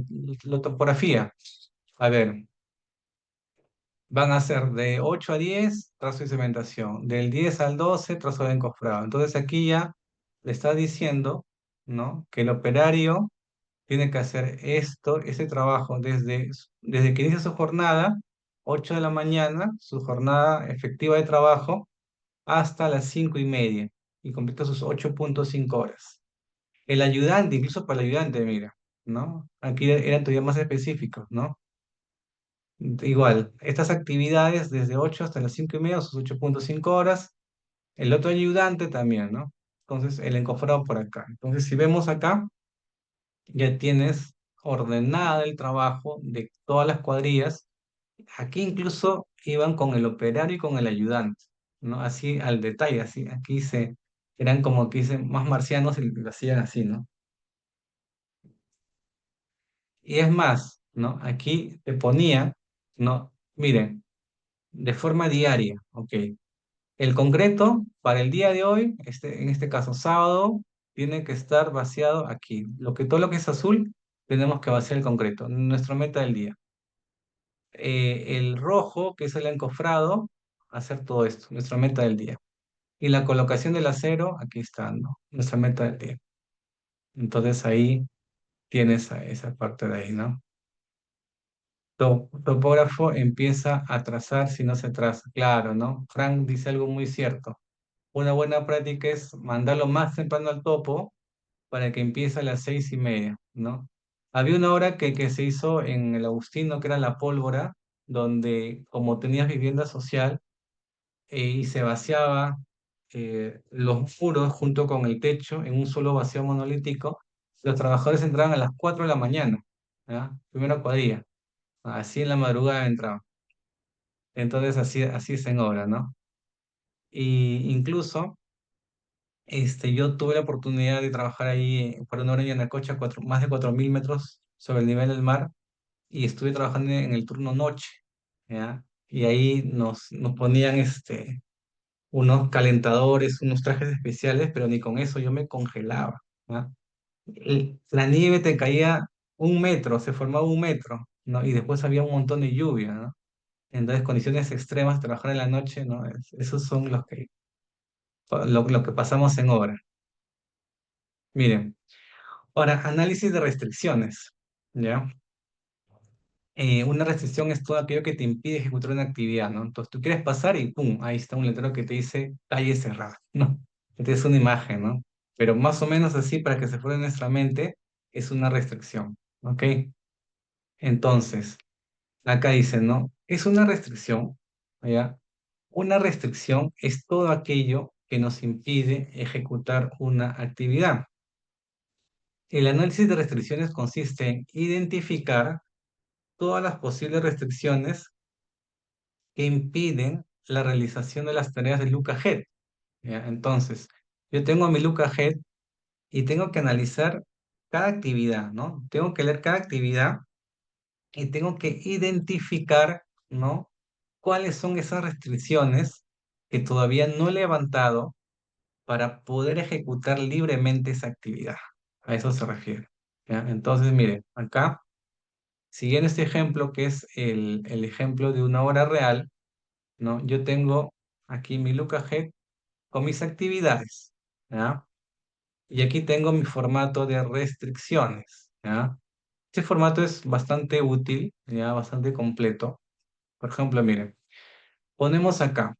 la topografía. A ver, van a ser de 8 a 10 trazo y cementación, del 10 al 12 trazo de encofrado. Entonces aquí ya le está diciendo, ¿no? Que el operario tiene que hacer ese trabajo desde que inicia su jornada, 8 de la mañana, su jornada efectiva de trabajo, hasta las 5:30, y completa sus 8,5 horas. El ayudante, incluso para el ayudante, mira, ¿no? Aquí eran todavía más específicos, ¿no? Igual, estas actividades desde 8 hasta las 5:30, sus 8,5 horas. El otro ayudante también, ¿no? Entonces, el encofrado por acá. Entonces, si vemos acá, ya tienes ordenada el trabajo de todas las cuadrillas. Aquí incluso iban con el operario y con el ayudante, ¿no? Así al detalle, así. Eran como que dicen más marcianos y lo hacían así, ¿no? Y es más, ¿no? Aquí te ponía, ¿no? Miren, de forma diaria, ¿ok? El concreto para el día de hoy, en este caso sábado, tiene que estar vaciado aquí. Todo lo que es azul, tenemos que vaciar el concreto. Nuestra meta del día. El rojo, que es el encofrado, hacer todo esto, nuestra meta del día. Y la colocación del acero, aquí está, ¿no? Nuestra meta del día. Entonces ahí tienes esa parte de ahí, ¿no? Topógrafo empieza a trazar si no se traza. Claro, ¿no? Frank dice algo muy cierto. Una buena práctica es mandarlo más temprano al topo para que empiece a las 6:30, ¿no? Había una obra que se hizo en el Agustino, que era La Pólvora, donde como tenías vivienda social y se vaciaba los muros junto con el techo en un solo vacío monolítico, los trabajadores entraban a las 4 de la mañana, ¿ya? Primera cuadrilla, así en la madrugada entraban. Entonces así es en obra, ¿no? Y incluso yo tuve la oportunidad de trabajar ahí para una hora en Yanacocha, más de 4.000 metros sobre el nivel del mar, y estuve trabajando en el turno noche, ¿ya? Y ahí nos ponían unos calentadores, unos trajes especiales, pero ni con eso yo me congelaba, ¿ya? La nieve te caía 1 metro, se formaba 1 metro, ¿no? Y después había un montón de lluvia, ¿no? Entonces, condiciones extremas, trabajar en la noche, ¿no? Esos son lo que pasamos en obra. Miren, ahora, análisis de restricciones, ¿ya? Una restricción es todo aquello que te impide ejecutar una actividad, ¿no? Entonces, tú quieres pasar y ¡pum! Ahí está un letrero que te dice calle cerrada, ¿no? Esta es una imagen, ¿no? Pero más o menos así, para que se fuera en nuestra mente, es una restricción, ¿ok? Entonces, acá dice, ¿no? Es una restricción, ¿ya? Una restricción es todo aquello que nos impide ejecutar una actividad. El análisis de restricciones consiste en identificar todas las posibles restricciones que impiden la realización de las tareas de Look Ahead, ¿ya? Entonces, yo tengo mi Look Ahead y tengo que analizar cada actividad, ¿no? Tengo que leer cada actividad y tengo que identificar, ¿no? ¿Cuáles son esas restricciones que todavía no he levantado para poder ejecutar libremente esa actividad? A eso se refiere, ¿ya? Entonces, mire, acá, siguiendo este ejemplo, que es el ejemplo de una hora real, ¿no? Yo tengo aquí mi Look Ahead con mis actividades, ¿ya? Y aquí tengo mi formato de restricciones, ¿ya? Este formato es bastante útil, ya bastante completo. Por ejemplo, miren, ponemos acá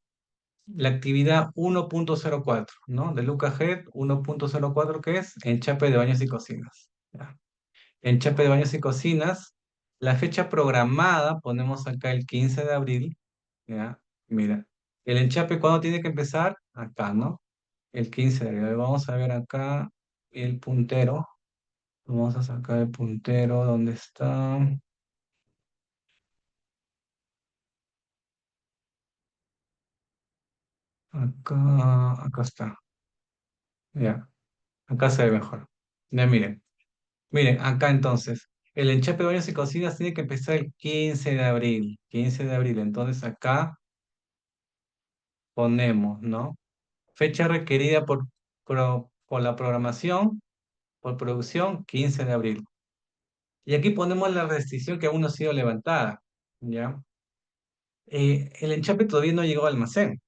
la actividad 1.04, ¿no? De Look Ahead 1.04, que es enchape de baños y cocinas, ¿ya? Enchape de baños y cocinas, la fecha programada, ponemos acá el 15 de abril, ¿ya? Mira, el enchape, ¿cuándo tiene que empezar? Acá, ¿no? El 15 de abril. Vamos a ver acá el puntero. Vamos a sacar el puntero, ¿dónde está? Acá está. Ya, acá se ve mejor. Ya miren, miren, acá entonces, el enchape de baños y cocinas tiene que empezar el 15 de abril. 15 de abril, entonces acá ponemos, ¿no? Fecha requerida por la programación, por producción, 15 de abril. Y aquí ponemos la restricción que aún no ha sido levantada, ¿ya? El enchape todavía no llegó al almacén.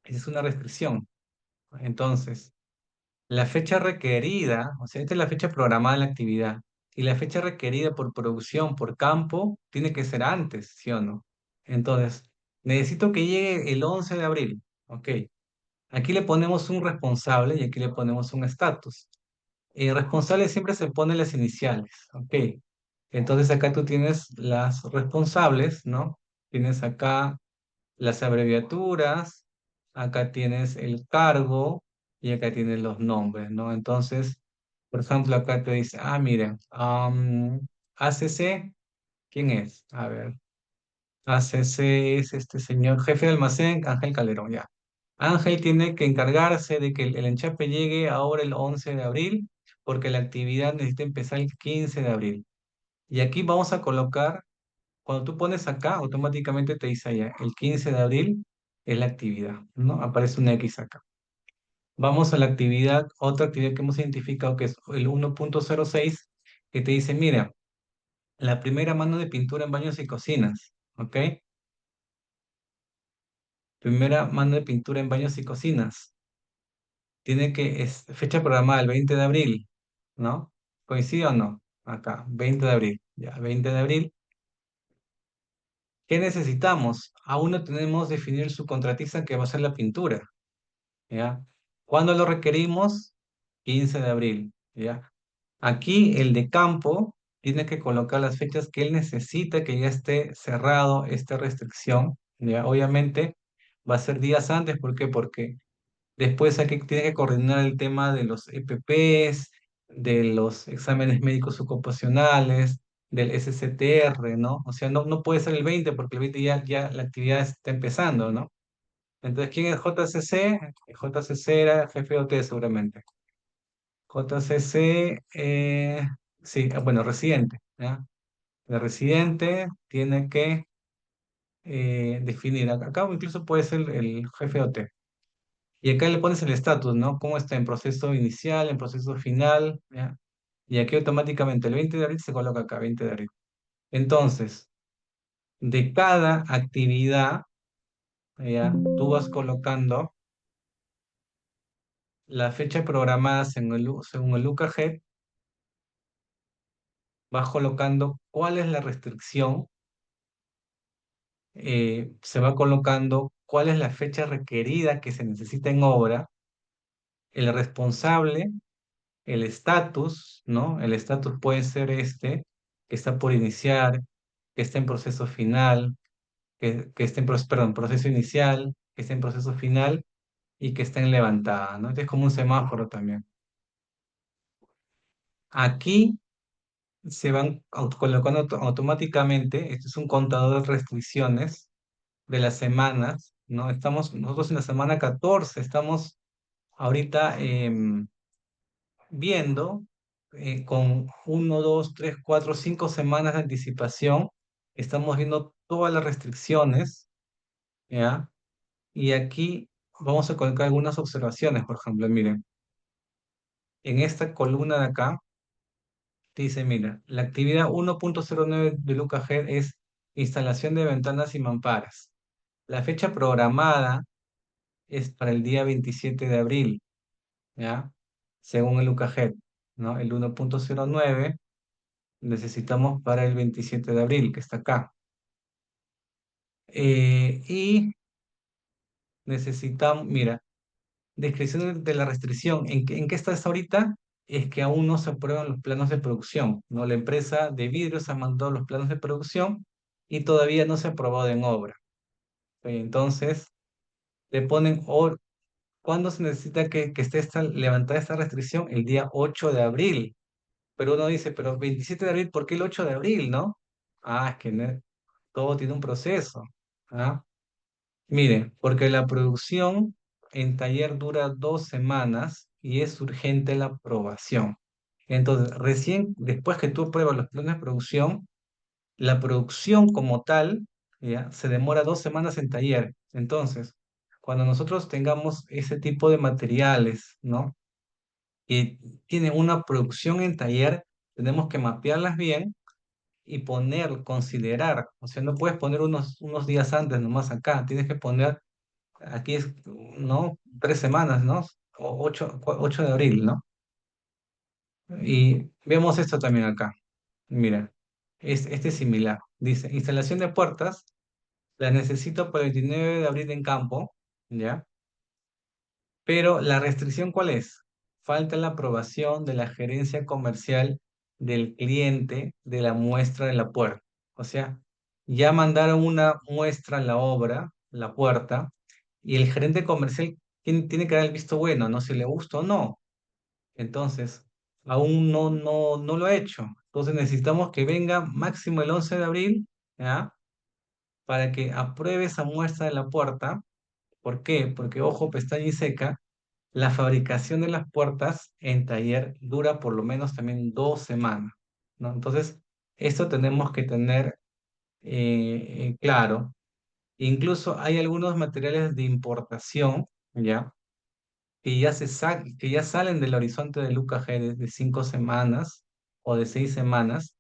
Esa es una restricción. Entonces, la fecha requerida, o sea, esta es la fecha programada de la actividad, y la fecha requerida por producción, por campo, tiene que ser antes, ¿sí o no? Entonces, necesito que llegue el 11 de abril. Ok. Aquí le ponemos un responsable y aquí le ponemos un estatus. Responsable siempre se pone las iniciales. Ok. Entonces acá tú tienes las responsables, ¿no? Tienes acá las abreviaturas, acá tienes el cargo y acá tienes los nombres, ¿no? Entonces, por ejemplo, acá te dice, miren, ACC, ¿quién es? A ver, ACC es este señor, jefe de almacén, Ángel Calderón, ya. Ángel tiene que encargarse de que el enchape llegue ahora el 11 de abril, porque la actividad necesita empezar el 15 de abril. Y aquí vamos a colocar, cuando tú pones acá, automáticamente te dice allá, el 15 de abril es la actividad, ¿no? Aparece una X acá. Vamos a la actividad, otra actividad que hemos identificado que es el 1.06, que te dice, mira, la primera mano de pintura en baños y cocinas, ¿ok? Primera mano de pintura en baños y cocinas. Tiene que, es fecha programada el 20 de abril, ¿no? ¿Coincide o no? Acá, 20 de abril, ya, 20 de abril. ¿Qué necesitamos? Aún no tenemos definido el subcontratista que va a hacer la pintura, ¿ya? ¿Cuándo lo requerimos? 15 de abril, ¿ya? Aquí el de campo tiene que colocar las fechas que él necesita que ya esté cerrado esta restricción, ¿ya? Obviamente va a ser días antes, ¿por qué? Porque después tiene que coordinar el tema de los EPPs, de los exámenes médicos ocupacionales, del SCTR, ¿no? O sea, no puede ser el 20 porque el 20 ya la actividad está empezando, ¿no? Entonces, ¿quién es JCC? JCC era jefe de OT seguramente. JCC, sí, bueno, residente, ¿ya? El residente tiene que definir, acá incluso puede ser el jefe de OT. Y acá le pones el estatus, ¿no? ¿Cómo está en proceso inicial, en proceso final? ¿Ya? Y aquí automáticamente el 20 de abril se coloca acá, 20 de abril. Entonces, de cada actividad, ¿ya? Tú vas colocando la fecha programada según el UKG, vas colocando cuál es la restricción, se va colocando cuál es la fecha requerida que se necesita en obra, el responsable, el estatus, ¿no? El estatus puede ser que está por iniciar, que está en proceso final, que está en perdón, proceso inicial, que está en proceso final y que está en levantada, ¿no? Este es como un semáforo también. Aquí se van colocando automáticamente, este es un contador de restricciones de las semanas, ¿no? Estamos nosotros en la semana 14, estamos ahorita viendo con 1, 2, 3, 4, 5 semanas de anticipación, estamos viendo todas las restricciones, ¿ya? Y aquí vamos a colocar algunas observaciones, por ejemplo, miren, en esta columna de acá, dice, mira, la actividad 1.09 de UKG es instalación de ventanas y mamparas. La fecha programada es para el día 27 de abril, ¿ya? Según el UKG, ¿no? El 1.09 necesitamos para el 27 de abril, que está acá. Y necesitamos, mira, descripción de la restricción. ¿En qué estás ahorita? Es que aún no se aprueban los planos de producción, ¿no? La empresa de vidrios ha mandado los planos de producción y todavía no se ha aprobado en obra. Entonces, le ponen, ¿cuándo se necesita que esté levantada esta restricción? El día 8 de abril. Pero uno dice, pero 27 de abril, ¿por qué el 8 de abril, no? Ah, es que todo tiene un proceso. ¿Ah? Mire, porque la producción en taller dura 2 semanas y es urgente la aprobación. Entonces, recién después que tú apruebas los planes de producción, la producción como tal, ¿ya? Se demora 2 semanas en taller. Entonces, cuando nosotros tengamos ese tipo de materiales, ¿no? Que tienen una producción en taller, tenemos que mapearlas bien y considerar. O sea, no puedes poner unos días antes nomás acá, tienes que poner aquí es, ¿no? 3 semanas, ¿no? O 8 de abril, ¿no? Y vemos esto también acá. Mira, este es similar. Dice, instalación de puertas, la necesito para el 29 de abril en campo, ¿ya? Pero la restricción, ¿cuál es? Falta la aprobación de la gerencia comercial del cliente de la muestra de la puerta. O sea, ya mandaron una muestra en la obra, la puerta, y el gerente comercial tiene que dar el visto bueno, no si le gusta o no. Entonces, aún no lo ha hecho. Entonces necesitamos que venga máximo el 11 de abril, ¿ya? Para que apruebe esa muestra de la puerta. ¿Por qué? Porque, ojo, pestaña y seca, la fabricación de las puertas en taller dura por lo menos también 2 semanas, ¿no? Entonces, esto tenemos que tener claro. Incluso hay algunos materiales de importación, ¿ya? que ya salen del horizonte del UKG de 5 semanas o de 6 semanas,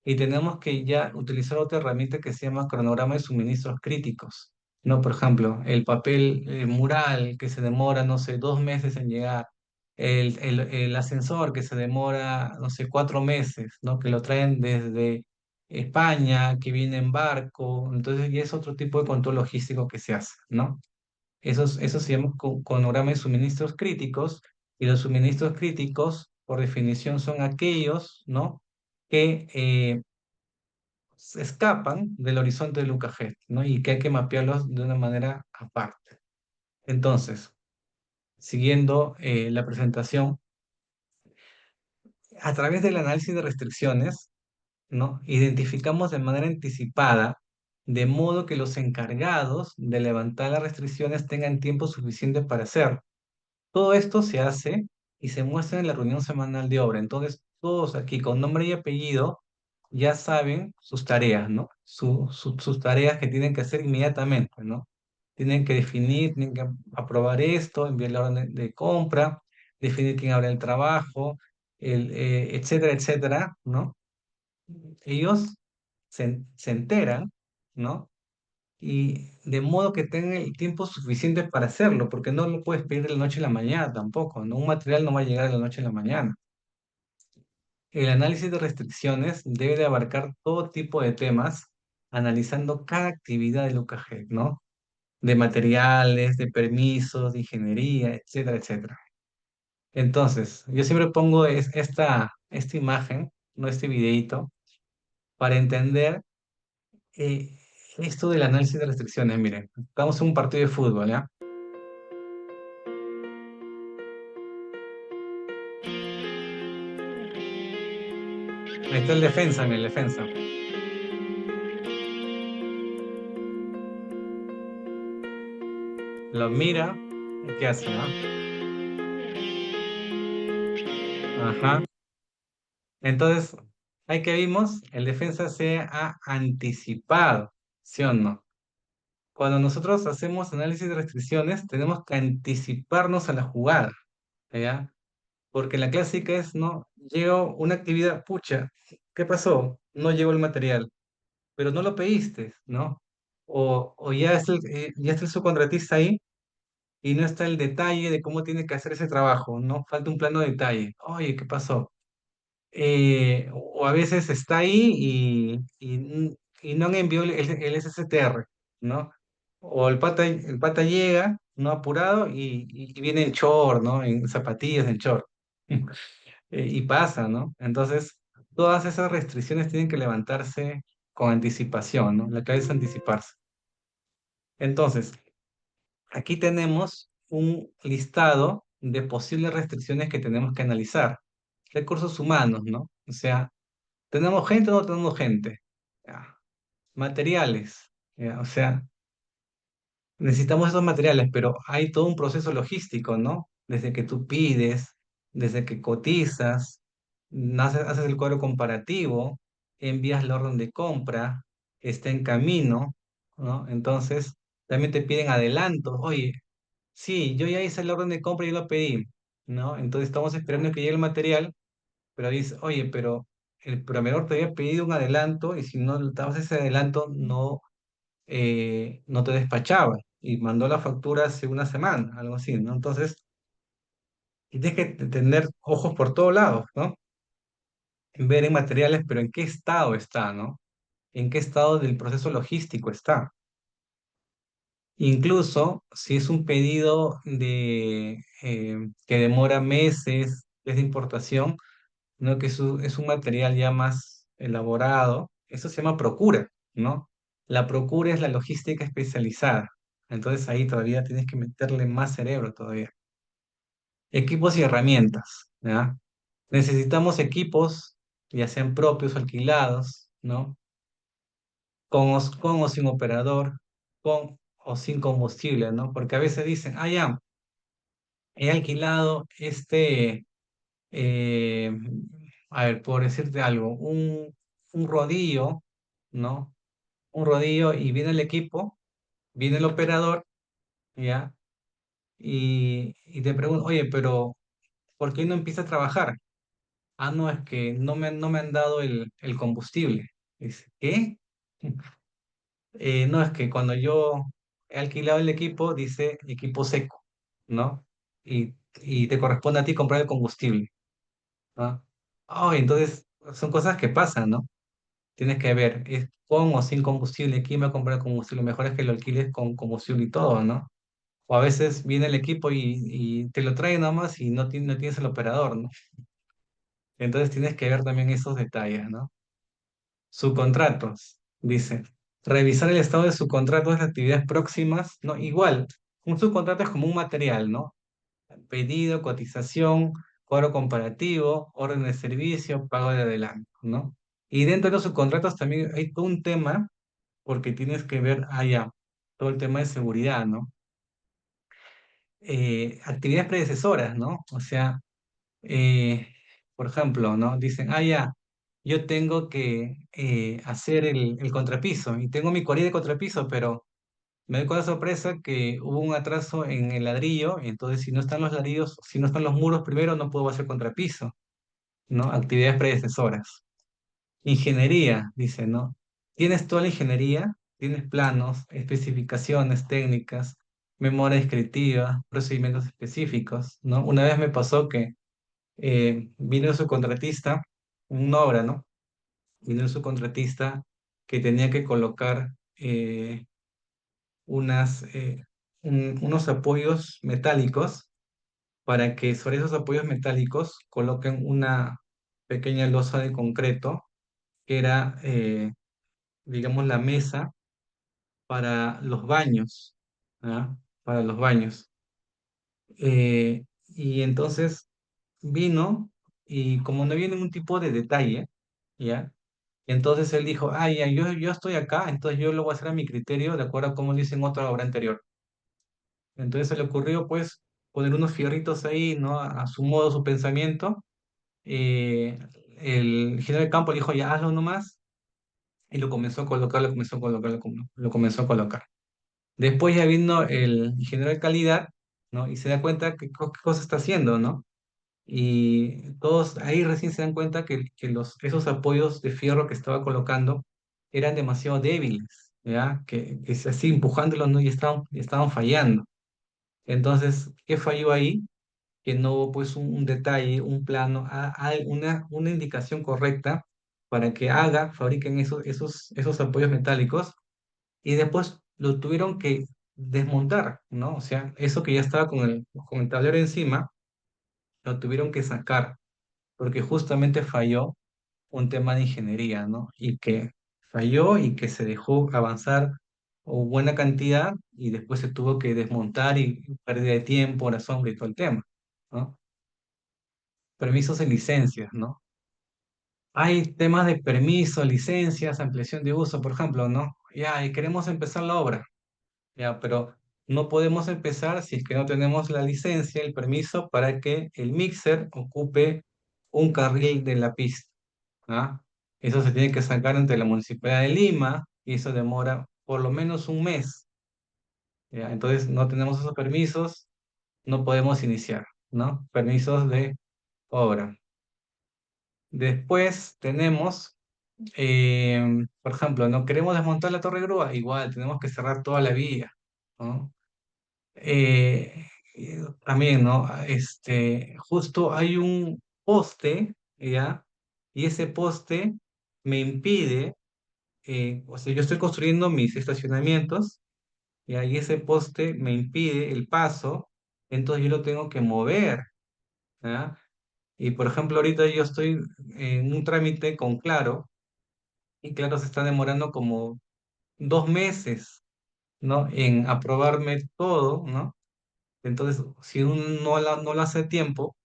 y tenemos que ya utilizar otra herramienta que se llama cronograma de suministros críticos. ¿No? Por ejemplo, el papel mural que se demora, no sé, 2 meses en llegar, el ascensor que se demora, no sé, 4 meses, ¿no? Que lo traen desde España, que viene en barco, entonces ya es otro tipo de control logístico que se hace, ¿no? Eso se llama cronograma de suministros críticos, y los suministros críticos, por definición, son aquellos, ¿no? que se escapan del horizonte del UKG, ¿no? Y que hay que mapearlos de una manera aparte. Entonces, siguiendo la presentación, a través del análisis de restricciones, ¿no? Identificamos de manera anticipada, de modo que los encargados de levantar las restricciones tengan tiempo suficiente para hacerlo. Todo esto se hace y se muestra en la reunión semanal de obra. Entonces, todos aquí con nombre y apellido ya saben sus tareas, ¿no? Sus tareas que tienen que hacer inmediatamente, ¿no? Tienen que definir, tienen que aprobar esto, enviar la orden de compra, definir quién abre el trabajo, etcétera, etcétera, ¿no? Ellos se enteran, ¿no? Y de modo que tengan el tiempo suficiente para hacerlo, porque no lo puedes pedir de la noche a la mañana tampoco, ¿no? Un material no va a llegar de la noche a la mañana. El análisis de restricciones debe de abarcar todo tipo de temas, analizando cada actividad del UKG, ¿no? De materiales, de permisos, de ingeniería, etcétera, etcétera. Entonces, yo siempre pongo esta imagen, no este videito, para entender eh, esto del análisis de restricciones. Miren, estamos en un partido de fútbol, ¿ya? Ahí está el defensa, mi defensa. Lo mira, ¿y qué hace, ah? Ajá. Entonces, ahí que vimos, el defensa se ha anticipado, ¿sí o no? Cuando nosotros hacemos análisis de restricciones, tenemos que anticiparnos a la jugada, ¿ya? Porque la clásica es, no, llegó una actividad, pucha, ¿qué pasó? No llegó el material, pero no lo pediste, ¿no? O ya está el subcontratista ahí y no está el detalle de cómo tiene que hacer ese trabajo, ¿no? Falta un plano de detalle. Oye, ¿qué pasó? O a veces está ahí y no han enviado el SSTR, ¿no? O el pata llega, no apurado, y viene en short, ¿no? En zapatillas, en short. Y pasa, ¿no? Entonces, todas esas restricciones tienen que levantarse con anticipación, ¿no? La clave es anticiparse. Entonces, aquí tenemos un listado de posibles restricciones que tenemos que analizar. Recursos humanos, ¿no? O sea, ¿tenemos gente o no tenemos gente? Ya. Materiales, ya. O sea, necesitamos esos materiales, pero hay todo un proceso logístico, ¿no? Desde que tú pides, desde que cotizas, haces el cuadro comparativo, envías la orden de compra, está en camino, ¿no? Entonces, también te piden adelantos. Oye, sí, yo ya hice la orden de compra y lo pedí, ¿no? Entonces estamos esperando que llegue el material, pero dice, oye, pero el proveedor te había pedido un adelanto y si no le dabas ese adelanto no te despachaba y mandó la factura hace una semana, algo así, ¿no? Entonces, y tienes que tener ojos por todos lados, ¿no? Ver en materiales, pero en qué estado está, ¿no? En qué estado del proceso logístico está. Incluso si es un pedido que demora meses, es de importación, ¿no? Que es un material ya más elaborado, eso se llama procura, ¿no? La procura es la logística especializada. Entonces ahí todavía tienes que meterle más cerebro todavía. Equipos y herramientas, ¿ya? Necesitamos equipos, ya sean propios o alquilados, ¿no? Con o sin operador, con o sin combustible, ¿no? Porque a veces dicen, ah, ya, he alquilado eh, a ver, por decirte algo, un rodillo, ¿no? Un rodillo y viene el equipo, viene el operador, ¿ya? y te pregunto, oye, pero ¿por qué no empieza a trabajar? Ah, no, es que no me han dado el combustible. Dice, ¿qué? No, es que cuando yo he alquilado el equipo, dice equipo seco, ¿no? Y te corresponde a ti comprar el combustible, ¿no? Oh, entonces son cosas que pasan, ¿no? Tienes que ver, ¿es con o sin combustible? ¿Quién va a comprar el combustible? Mejor es que lo alquiles con combustible y todo, ¿no? O a veces viene el equipo y te lo trae nomás y no tienes el operador, ¿no? Entonces tienes que ver también esos detalles, ¿no? Subcontratos, dice. Revisar el estado de subcontratos de actividades próximas, ¿no? Igual, un subcontrato es como un material, ¿no? Pedido, cotización, cuadro comparativo, orden de servicio, pago de adelanto, ¿no? Y dentro de los subcontratos también hay todo un tema, porque tienes que ver allá todo el tema de seguridad, ¿no? Actividades predecesoras, ¿no? O sea, eh, por ejemplo, ¿no? Dicen, ya, yo tengo que hacer el contrapiso y tengo mi cuadrilla de contrapiso, pero me doy con la sorpresa que hubo un atraso en el ladrillo, y entonces si no están los ladrillos, si no están los muros primero, no puedo hacer contrapiso, ¿no? Actividades predecesoras. Ingeniería, dice, ¿no? Tienes toda la ingeniería, tienes planos, especificaciones técnicas, memoria descriptiva, procedimientos específicos, ¿no? Una vez me pasó que vino su contratista, una obra, ¿no? Vino su contratista que tenía que colocar unas, unos apoyos metálicos para que sobre esos apoyos metálicos coloquen una pequeña losa de concreto que era, digamos, la mesa para los baños, ¿ah? Para los baños. Y entonces vino y como no había ningún tipo de detalle, ¿ya? Entonces él dijo, ya, yo estoy acá, entonces yo lo voy a hacer a mi criterio, de acuerdo a como dice en otra obra anterior. Entonces se le ocurrió, pues, poner unos fierritos ahí, ¿no? A su modo, su pensamiento. Eh, el ingeniero de campo le dijo, ya hazlo nomás, y lo comenzó a colocar, lo comenzó a colocar, lo comenzó a colocar. Después ya vino el ingeniero de calidad, ¿no? Y se da cuenta que qué cosa está haciendo, ¿no? Y todos ahí recién se dan cuenta que esos apoyos de fierro que estaba colocando eran demasiado débiles, ¿ya? Que así empujándolos, ¿no? Y estaban fallando. Entonces, ¿qué falló ahí? Que no hubo pues un detalle, un plano, una indicación correcta para que fabriquen esos apoyos metálicos y después lo tuvieron que desmontar, ¿no? O sea, eso que ya estaba con el tablero encima, lo tuvieron que sacar porque justamente falló un tema de ingeniería, ¿no? Y que falló y que se dejó avanzar o buena cantidad y después se tuvo que desmontar y pérdida de tiempo, hora sombra y todo el tema, ¿no? Permisos y licencias, ¿no? Hay temas de permisos, licencias, ampliación de uso, por ejemplo, ¿no? Ya, y queremos empezar la obra, ya, pero no podemos empezar si es que no tenemos la licencia, el permiso para que el mixer ocupe un carril de la pista, ¿ah? Eso se tiene que sacar ante la Municipalidad de Lima y eso demora por lo menos un mes, ¿ya? Entonces no tenemos esos permisos, no podemos iniciar, ¿no? Permisos de obra. Después tenemos, por ejemplo, no queremos desmontar la torre grúa, igual tenemos que cerrar toda la vía, ¿no? También, ¿no? Justo hay un poste, ¿ya? Y ese poste me impide, o sea, yo estoy construyendo mis estacionamientos, ¿ya? Y ese poste me impide el paso, entonces yo lo tengo que mover, ¿ya? Y por ejemplo, ahorita yo estoy en un trámite con Claro, y Claro se está demorando como 2 meses, ¿no? En aprobarme todo, ¿no? Entonces, si uno no lo hace a tiempo,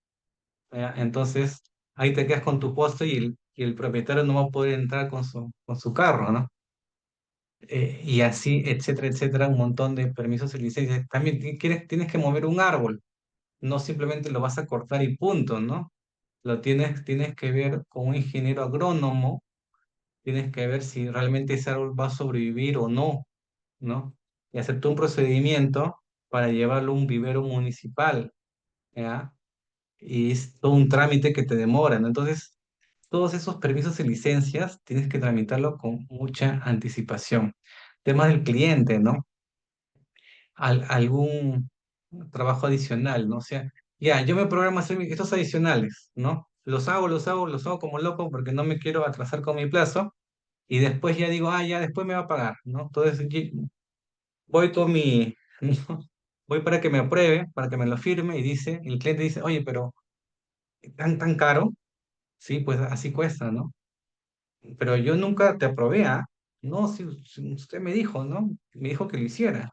¿ya? Entonces ahí te quedas con tu poste y el propietario no va a poder entrar con su carro, ¿no? Y así, etcétera, etcétera, un montón de permisos y licencias. También tienes que mover un árbol, no simplemente lo vas a cortar y punto, ¿no? Tienes que ver con un ingeniero agrónomo, tienes que ver si realmente ese árbol va a sobrevivir o no, ¿no? Y hacer todo un procedimiento para llevarlo a un vivero municipal, ¿ya? Y es todo un trámite que te demora, ¿no? Entonces, todos esos permisos y licencias tienes que tramitarlo con mucha anticipación. Tema del cliente, ¿no? Algún trabajo adicional, ¿no? O sea, ya, yo me programo hacer estos adicionales, ¿no? Los hago como loco porque no me quiero atrasar con mi plazo y después ya digo, ah, ya, después me va a pagar, ¿no? Entonces, voy con mi, ¿no? Voy para que me apruebe, para que me lo firme y dice, el cliente dice, oye, pero tan caro, sí, pues así cuesta, ¿no? Pero yo nunca te aprobé, ¿ah? No, si usted me dijo, ¿no? Me dijo que lo hiciera.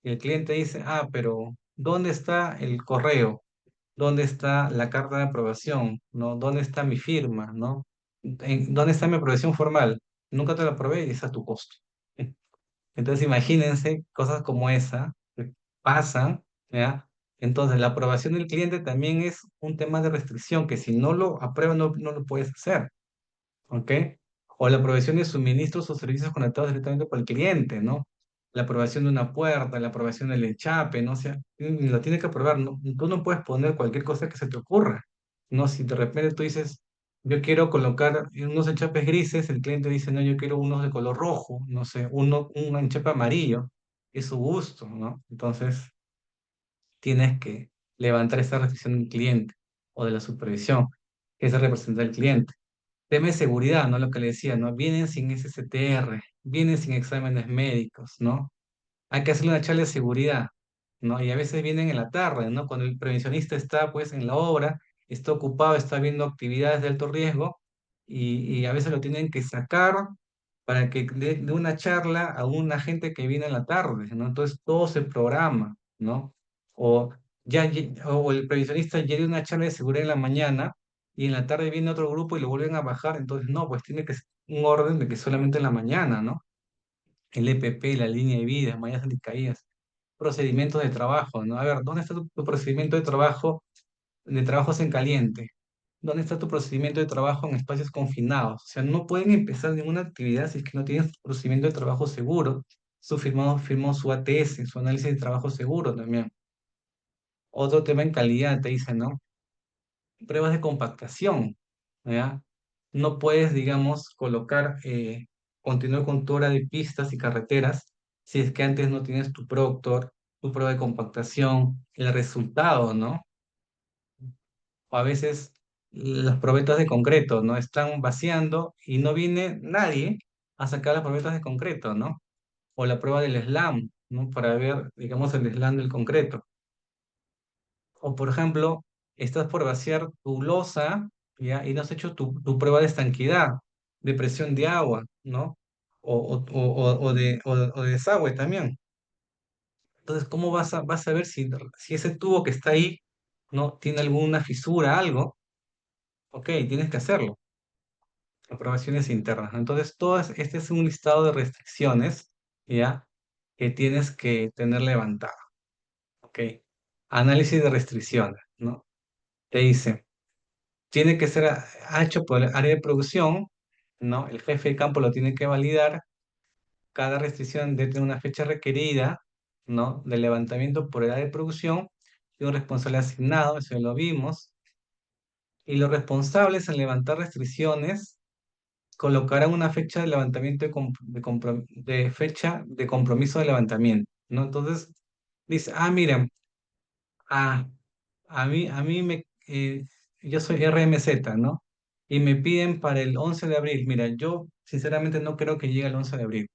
Y el cliente dice, ah, pero ¿dónde está el correo? ¿Dónde está la carta de aprobación? ¿No? ¿Dónde está mi firma? ¿No? ¿Dónde está mi aprobación formal? Nunca te la aprobé y es a tu costo. Entonces imagínense cosas como esa que pasan, ¿ya? Entonces la aprobación del cliente también es un tema de restricción que si no lo aprueba no lo puedes hacer. ¿Ok? O la aprobación de suministros o servicios conectados directamente por el cliente, ¿no? La aprobación de una puerta, la aprobación del enchape, ¿no? O sea, lo tiene que aprobar, ¿no? Tú no puedes poner cualquier cosa que se te ocurra, ¿no? Si de repente tú dices, yo quiero colocar unos enchapes grises, el cliente dice, no, yo quiero unos de color rojo, no sé, un enchape amarillo, es su gusto, ¿no? Entonces, tienes que levantar esa restricción del cliente o de la supervisión, que es el representante del cliente. Tema de seguridad, ¿no? Lo que le decía, ¿no? Vienen sin SSTR, vienen sin exámenes médicos, ¿no? Hay que hacerle una charla de seguridad, ¿no? Y a veces vienen en la tarde, ¿no? Cuando el prevencionista está, pues, en la obra, está ocupado, está viendo actividades de alto riesgo y a veces lo tienen que sacar para que le dé una charla a un agente que viene en la tarde, ¿no? Entonces todo se programa, ¿no? O, o el previsionista ya dio una charla de seguridad en la mañana y en la tarde viene otro grupo y lo vuelven a bajar, entonces no, pues tiene que ser un orden de que solamente en la mañana, ¿no? El EPP, la línea de vida, mallas anticaídas, procedimientos de trabajo, ¿no? A ver, ¿dónde está tu procedimiento de trabajos en caliente? ¿Dónde está tu procedimiento de trabajo en espacios confinados? O sea, no pueden empezar ninguna actividad si es que no tienen su procedimiento de trabajo seguro. Firmó su ATS, su análisis de trabajo seguro también. Otro tema en calidad, te dice, ¿no? Pruebas de compactación, ¿ya? No puedes, digamos, colocar, continuar con tu hora de pistas y carreteras si es que antes no tienes tu Proctor, tu prueba de compactación, el resultado, ¿no? O a veces las probetas de concreto, ¿no? Están vaciando y no viene nadie a sacar las probetas de concreto, ¿no? O la prueba del slam, ¿no? Para ver, digamos, el slam del concreto. O, por ejemplo, estás por vaciar tu losa, ¿ya? Y no has hecho tu prueba de estanquidad, de presión de agua, ¿no? O de desagüe también. Entonces, ¿cómo vas a ver si ese tubo que está ahí, ¿no? Tiene alguna fisura, algo? Ok, tienes que hacerlo. Aprobaciones internas, ¿no? Entonces, este es un listado de restricciones, ¿ya? Que tienes que tener levantado, ¿ok? Análisis de restricciones, ¿no? Te dice, tiene que ser hecho por el área de producción, ¿no? El jefe de campo lo tiene que validar. Cada restricción debe tener una fecha requerida, ¿no? De levantamiento por el área de producción y un responsable asignado, eso ya lo vimos. Y los responsables en levantar restricciones colocarán una fecha de levantamiento de fecha de compromiso de levantamiento, ¿no? Entonces, dice, ah, miren, ah, a mí yo soy RMZ, ¿no? Y me piden para el 11 de abril. Mira, yo sinceramente no creo que llegue el 11 de abril.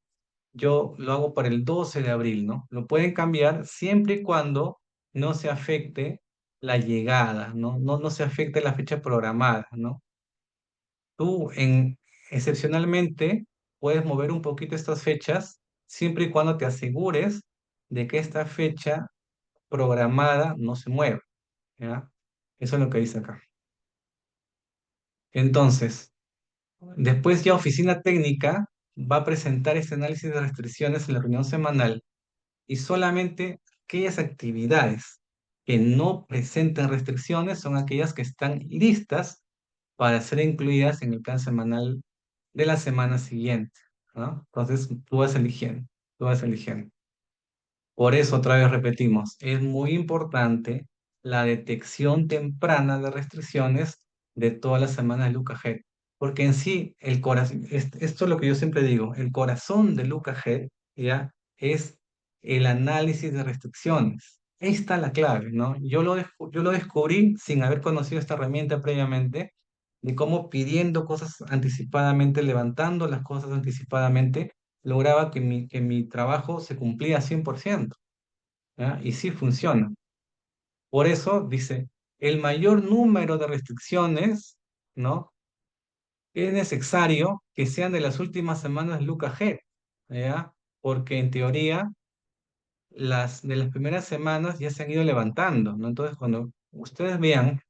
Yo lo hago para el 12 de abril, ¿no? Lo pueden cambiar siempre y cuando no se afecte la llegada, ¿no? No se afecte la fecha programada, ¿no? Tú excepcionalmente puedes mover un poquito estas fechas siempre y cuando te asegures de que esta fecha programada no se mueva, ¿ya? Eso es lo que dice acá. Entonces, después ya oficina técnica va a presentar este análisis de restricciones en la reunión semanal y solamente aquellas actividades que no presenten restricciones son aquellas que están listas para ser incluidas en el plan semanal de la semana siguiente, ¿no? Entonces tú vas eligiendo, tú vas eligiendo. Por eso otra vez repetimos, es muy importante la detección temprana de restricciones de todas las semanas de Luca Head, porque en sí el corazón, esto es lo que yo siempre digo, el corazón de Luca Head ya es el análisis de restricciones. Ahí está la clave, ¿no? Yo lo descubrí sin haber conocido esta herramienta previamente, de cómo pidiendo cosas anticipadamente, levantando las cosas anticipadamente, lograba que mi trabajo se cumplía 100%, ¿ya? Y sí funciona. Por eso dice, el mayor número de restricciones, ¿no? Es necesario que sean de las últimas semanas de Luca G, ¿ya? Porque en teoría las de las primeras semanas ya se han ido levantando, ¿no? Entonces, cuando ustedes vean,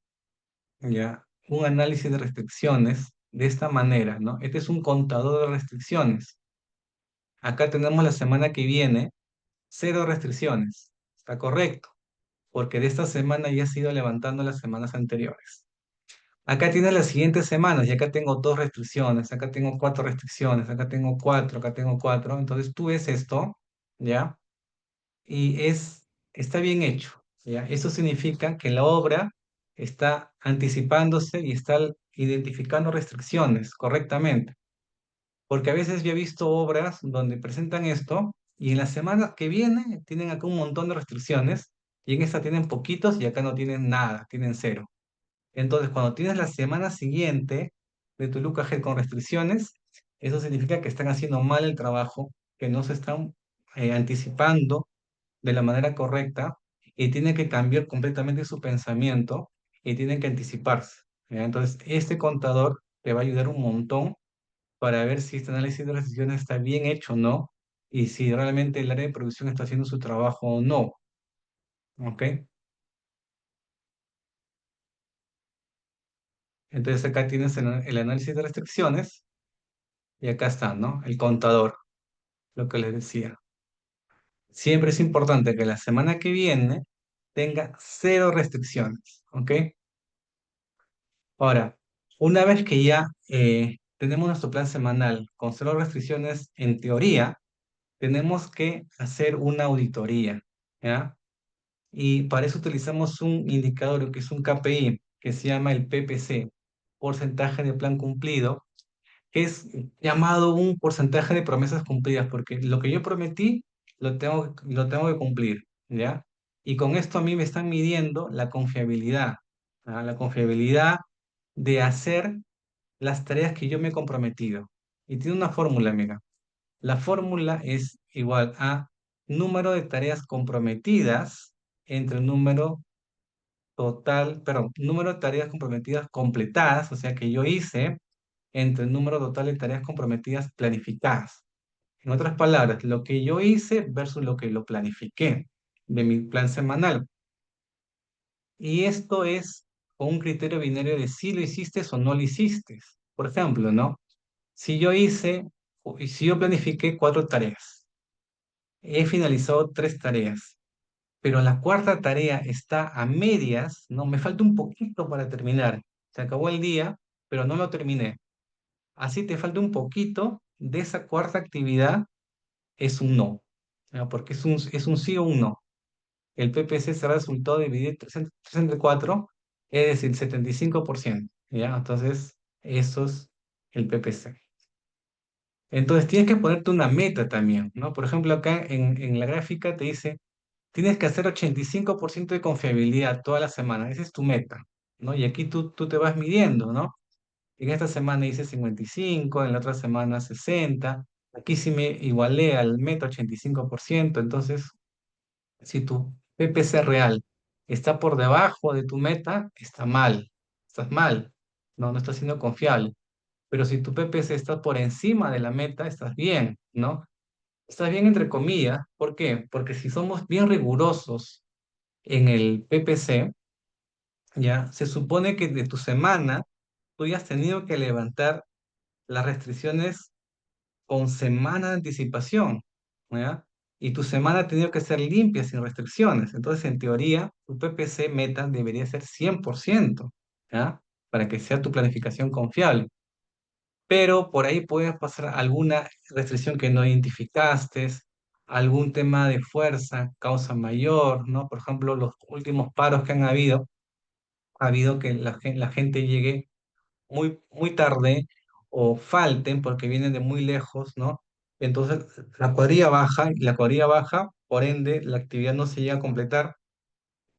¿ya? Un análisis de restricciones de esta manera, ¿no? Este es un contador de restricciones. Acá tenemos la semana que viene, cero restricciones. Está correcto, porque de esta semana ya se ha ido levantando las semanas anteriores. Acá tienes las siguientes semanas y acá tengo dos restricciones, acá tengo cuatro restricciones, acá tengo cuatro, acá tengo cuatro. Entonces tú ves esto, ¿ya? Y está bien hecho, ¿ya? Eso significa que la obra está anticipándose y está identificando restricciones correctamente. Porque a veces yo he visto obras donde presentan esto y en la semana que viene tienen acá un montón de restricciones y en esta tienen poquitos y acá no tienen nada, tienen cero. Entonces, cuando tienes la semana siguiente de tu Luca Head con restricciones, eso significa que están haciendo mal el trabajo, que no se están anticipando de la manera correcta y tienen que cambiar completamente su pensamiento y tienen que anticiparse, ¿ya? Entonces, este contador te va a ayudar un montón para ver si este análisis de las decisiones está bien hecho o no, y si realmente el área de producción está haciendo su trabajo o no. ¿Ok? Entonces acá tienes el análisis de restricciones y acá está, ¿no? El contador, lo que les decía. Siempre es importante que la semana que viene tenga cero restricciones. ¿Ok? Ahora, una vez que ya tenemos nuestro plan semanal con cero restricciones, en teoría, tenemos que hacer una auditoría. ¿Ya? Y para eso utilizamos un indicador que es un KPI, que se llama el PPC, porcentaje de plan cumplido, que es llamado un porcentaje de promesas cumplidas, porque lo que yo prometí lo tengo que cumplir, ¿ya? Y con esto a mí me están midiendo la confiabilidad, ¿ah? La confiabilidad de hacer las tareas que yo me he comprometido. Y tiene una fórmula, mira. La fórmula es igual a número de tareas comprometidas entre el número total, perdón, número de tareas comprometidas completadas, o sea que yo hice, entre el número total de tareas comprometidas planificadas. En otras palabras, lo que yo hice versus lo que lo planifiqué de mi plan semanal. Y esto es con un criterio binario de si lo hiciste o no lo hiciste. Por ejemplo, ¿no? Si yo hice, y si yo planifiqué cuatro tareas, he finalizado tres tareas, pero la cuarta tarea está a medias, ¿no? Me falta un poquito para terminar. Se acabó el día, pero no lo terminé. Así te falta un poquito de esa cuarta actividad, es un no, ¿ya? Porque es un sí o un no. El PPC será resultado de dividir 3 entre 4, es decir, 75%, ¿ya? Entonces, eso es el PPC. Entonces, tienes que ponerte una meta también, ¿no? Por ejemplo, acá en la gráfica te dice, tienes que hacer 85% de confiabilidad toda la semana. Esa es tu meta, ¿no? Y aquí tú te vas midiendo, ¿no? En esta semana hice 55, en la otra semana 60. Aquí sí me igualé al meta 85%. Entonces, si tu PPC real está por debajo de tu meta, está mal. Estás mal. No, no estás siendo confiable. Pero si tu PPC está por encima de la meta, estás bien, ¿no? Estás bien entre comillas. ¿Por qué? Porque si somos bien rigurosos en el PPC, ya, se supone que de tu semana tú ya has tenido que levantar las restricciones con semana de anticipación, ¿ya? Y tu semana ha tenido que ser limpia, sin restricciones. Entonces, en teoría, tu PPC meta debería ser 100%, ¿ya? Para que sea tu planificación confiable. Pero por ahí puede pasar alguna restricción que no identificaste, algún tema de fuerza, causa mayor, ¿no? Por ejemplo, los últimos paros que han habido, ha habido que la gente llegue muy tarde o falten porque vienen de muy lejos, ¿no? Entonces, la cuadrilla baja y la cuadrilla baja, por ende, la actividad no se llega a completar.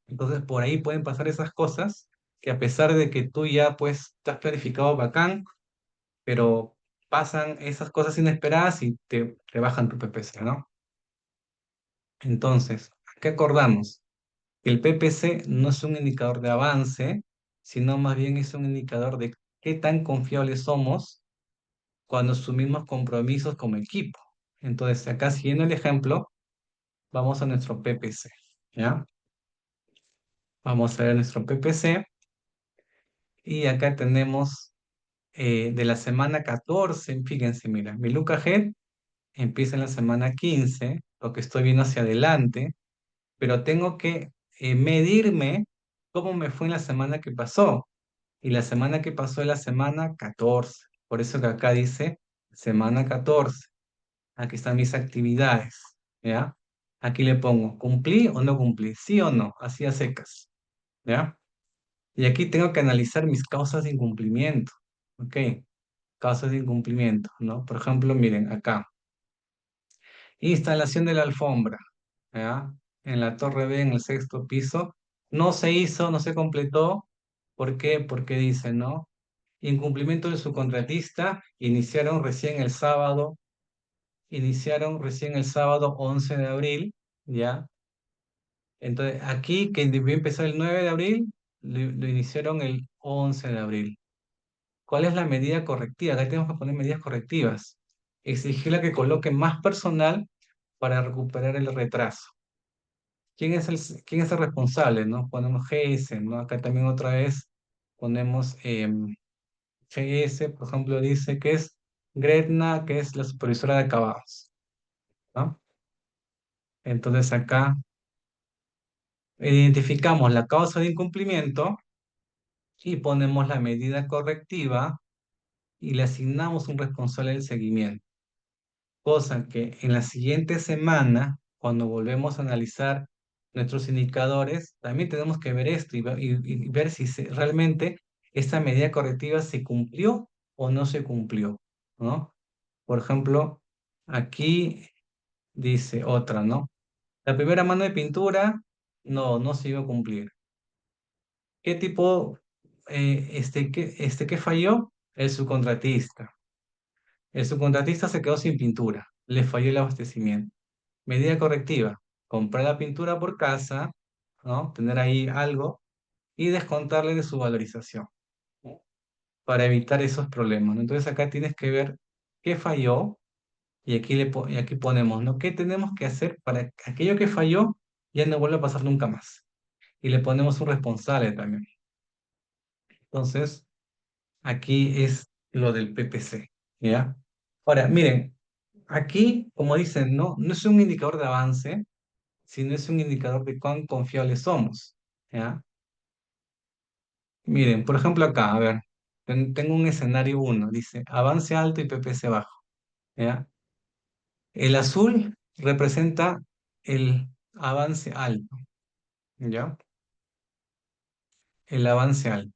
Entonces, por ahí pueden pasar esas cosas que a pesar de que tú ya, pues, te has planificado bacán, pero pasan esas cosas inesperadas y te bajan tu PPC, ¿no? Entonces, ¿qué acordamos? Que el PPC no es un indicador de avance, sino más bien es un indicador de qué tan confiables somos cuando asumimos compromisos como equipo. Entonces, acá siguiendo el ejemplo, vamos a nuestro PPC, ¿ya? Vamos a ver nuestro PPC y acá tenemos de la semana 14, fíjense, mira, mi look ahead empieza en la semana 15, lo que estoy viendo hacia adelante, pero tengo que medirme cómo me fue en la semana que pasó. Y la semana que pasó es la semana 14. Por eso que acá dice semana 14. Aquí están mis actividades, ¿ya? Aquí le pongo, ¿cumplí o no cumplí? ¿Sí o no? Así a secas, ¿ya? Y aquí tengo que analizar mis causas de incumplimiento, ¿ok? Causas de incumplimiento, ¿no? Por ejemplo, miren, acá, instalación de la alfombra, ¿ya? En la torre B, en el sexto piso, no se hizo, no se completó. ¿Por qué? Porque dice, ¿no? Incumplimiento del subcontratista, iniciaron recién el sábado 11 de abril, ¿ya? Entonces, aquí que debió empezar el 9 de abril, lo iniciaron el 11 de abril. ¿Cuál es la medida correctiva? Acá tenemos que poner medidas correctivas. Exigirle que coloque más personal para recuperar el retraso. ¿Quién es el responsable, no? Ponemos GS, ¿no? Acá también otra vez ponemos GS, por ejemplo, dice que es Gretna, que es la supervisora de acabados, ¿no? Entonces acá identificamos la causa de incumplimiento y ponemos la medida correctiva y le asignamos un responsable del seguimiento. Cosa que en la siguiente semana, cuando volvemos a analizar nuestros indicadores, también tenemos que ver esto y ver si realmente esta medida correctiva se cumplió o no se cumplió, ¿no? Por ejemplo, aquí dice otra, ¿no? La primera mano de pintura, no se iba a cumplir. ¿Qué tipo, qué falló? El subcontratista. El subcontratista se quedó sin pintura, le falló el abastecimiento. Medida correctiva, comprar la pintura por casa, ¿no? Tener ahí algo y descontarle de su valorización, ¿no? Para evitar esos problemas, ¿no? Entonces acá tienes que ver qué falló y aquí ponemos, ¿no? ¿Qué tenemos que hacer para que aquello que falló ya no vuelva a pasar nunca más? Y le ponemos un responsable también. Entonces, aquí es lo del PPC, ¿ya? Ahora, miren, aquí, como dicen, no es un indicador de avance, sino es un indicador de cuán confiables somos, ¿ya? Miren, por ejemplo acá, a ver, tengo un escenario uno, dice avance alto y PPC bajo, ¿ya? El azul representa el avance alto, ¿ya? El avance alto.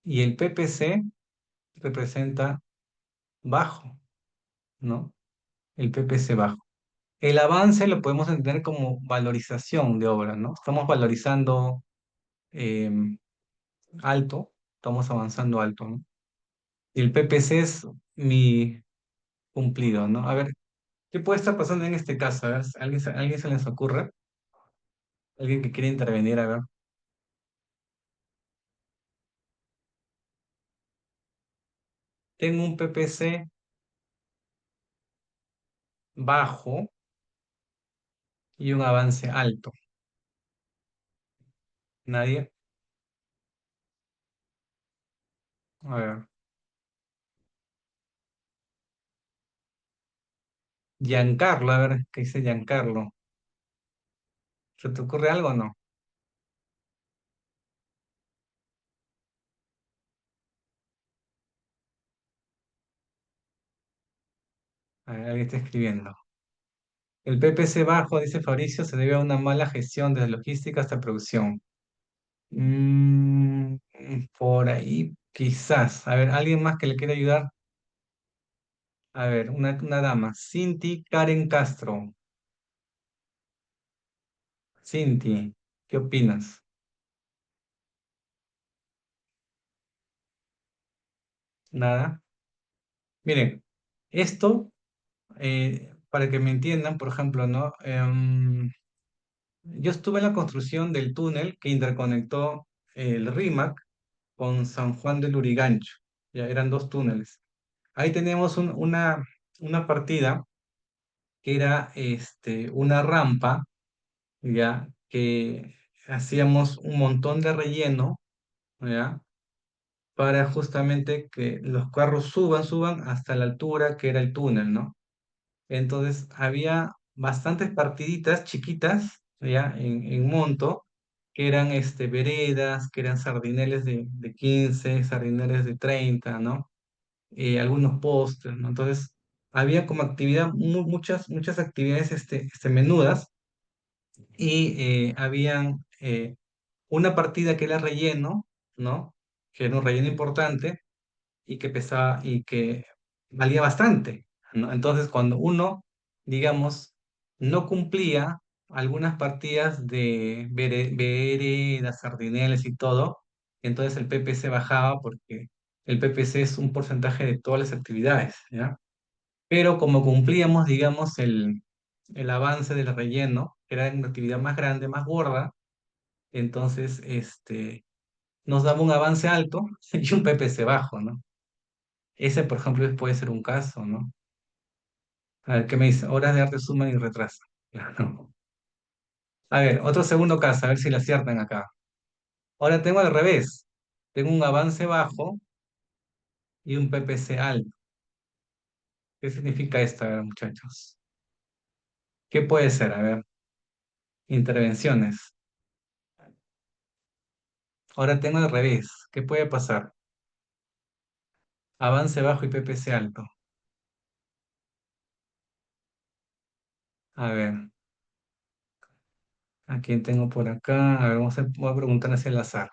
Y el PPC representa bajo, ¿no? El PPC bajo. El avance lo podemos entender como valorización de obra, ¿no? Estamos valorizando em, alto, estamos avanzando alto, ¿no? Y el PPC es mi cumplido, ¿no? A ver, ¿qué puede estar pasando en este caso? A ver, ¿alguien se les ocurre? ¿Alguien que quiere intervenir? A ver. Tengo un PPC bajo y un avance alto. ¿Nadie? A ver. Giancarlo, a ver, ¿qué dice Giancarlo? ¿Se te ocurre algo o no? A ver, alguien está escribiendo. El PPC bajo, dice Fabricio, se debe a una mala gestión desde logística hasta producción. Mm, por ahí, quizás. A ver, ¿alguien más que le quiera ayudar? A ver, una dama. Cinti Karen Castro. Cinti, ¿qué opinas? Nada. Miren, esto, para que me entiendan, por ejemplo, ¿no? Yo estuve en la construcción del túnel que interconectó el RIMAC con San Juan del Lurigancho. Ya eran dos túneles. Ahí teníamos una partida que era una rampa, ya, que hacíamos un montón de relleno, ya, para justamente que los carros suban hasta la altura que era el túnel, ¿no? Entonces había bastantes partiditas chiquitas, ya, en monto, que eran veredas, que eran sardineles de 15, sardineles de 30, ¿no? Algunos postres, ¿no? Entonces, había como actividad, muchas actividades menudas y habían una partida que era relleno, ¿no? Que era un relleno importante y que pesaba y que valía bastante, ¿no? Entonces, cuando uno, digamos, no cumplía algunas partidas de veredas, sardineles y todo, entonces el PPC bajaba porque el PPC es un porcentaje de todas las actividades, ¿ya? Pero como cumplíamos, digamos, el avance del relleno, que era una actividad más grande, más gorda, entonces nos daba un avance alto y un PPC bajo, ¿no? Ese, por ejemplo, puede ser un caso, ¿no? A ver, ¿qué me dice? Horas de arte suman y retrasan. Claro. A ver, otro segundo caso, a ver si le aciertan acá. Ahora tengo al revés. Tengo un avance bajo y un PPC alto. ¿Qué significa esto, a ver, muchachos? ¿Qué puede ser? A ver, intervenciones. Ahora tengo al revés. ¿Qué puede pasar? Avance bajo y PPC alto. A ver, ¿a quién tengo por acá? A ver, voy a preguntar hacia el azar.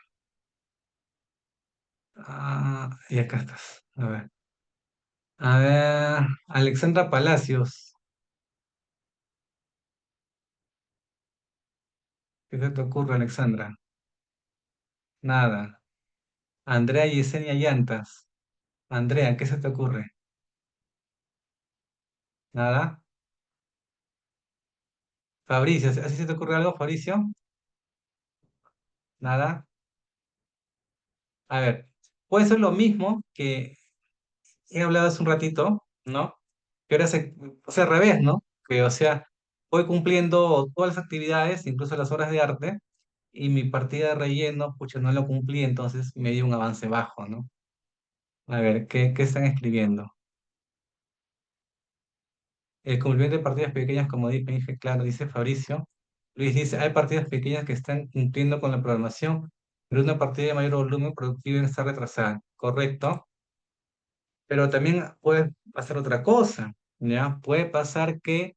Ah, y acá estás. A ver. A ver, Alexandra Palacios. ¿Qué se te ocurre, Alexandra? Nada. Andrea Yesenia Llantas. Andrea, ¿qué se te ocurre? Nada. Fabricio, ¿así se te ocurre algo, Fabricio? Nada. A ver, puede ser lo mismo que he hablado hace un ratito, ¿no? Que ahora o sea, al revés, ¿no? Que, o sea, voy cumpliendo todas las actividades, incluso las horas de arte, y mi partida de relleno, pucha, no lo cumplí, entonces me dio un avance bajo, ¿no? A ver, ¿qué están escribiendo? El cumplimiento de partidas pequeñas, como dije, claro, dice Fabricio. Luis dice, hay partidas pequeñas que están cumpliendo con la programación, pero una partida de mayor volumen productivo está retrasada. Correcto. Pero también puede pasar otra cosa, ¿ya? Puede pasar que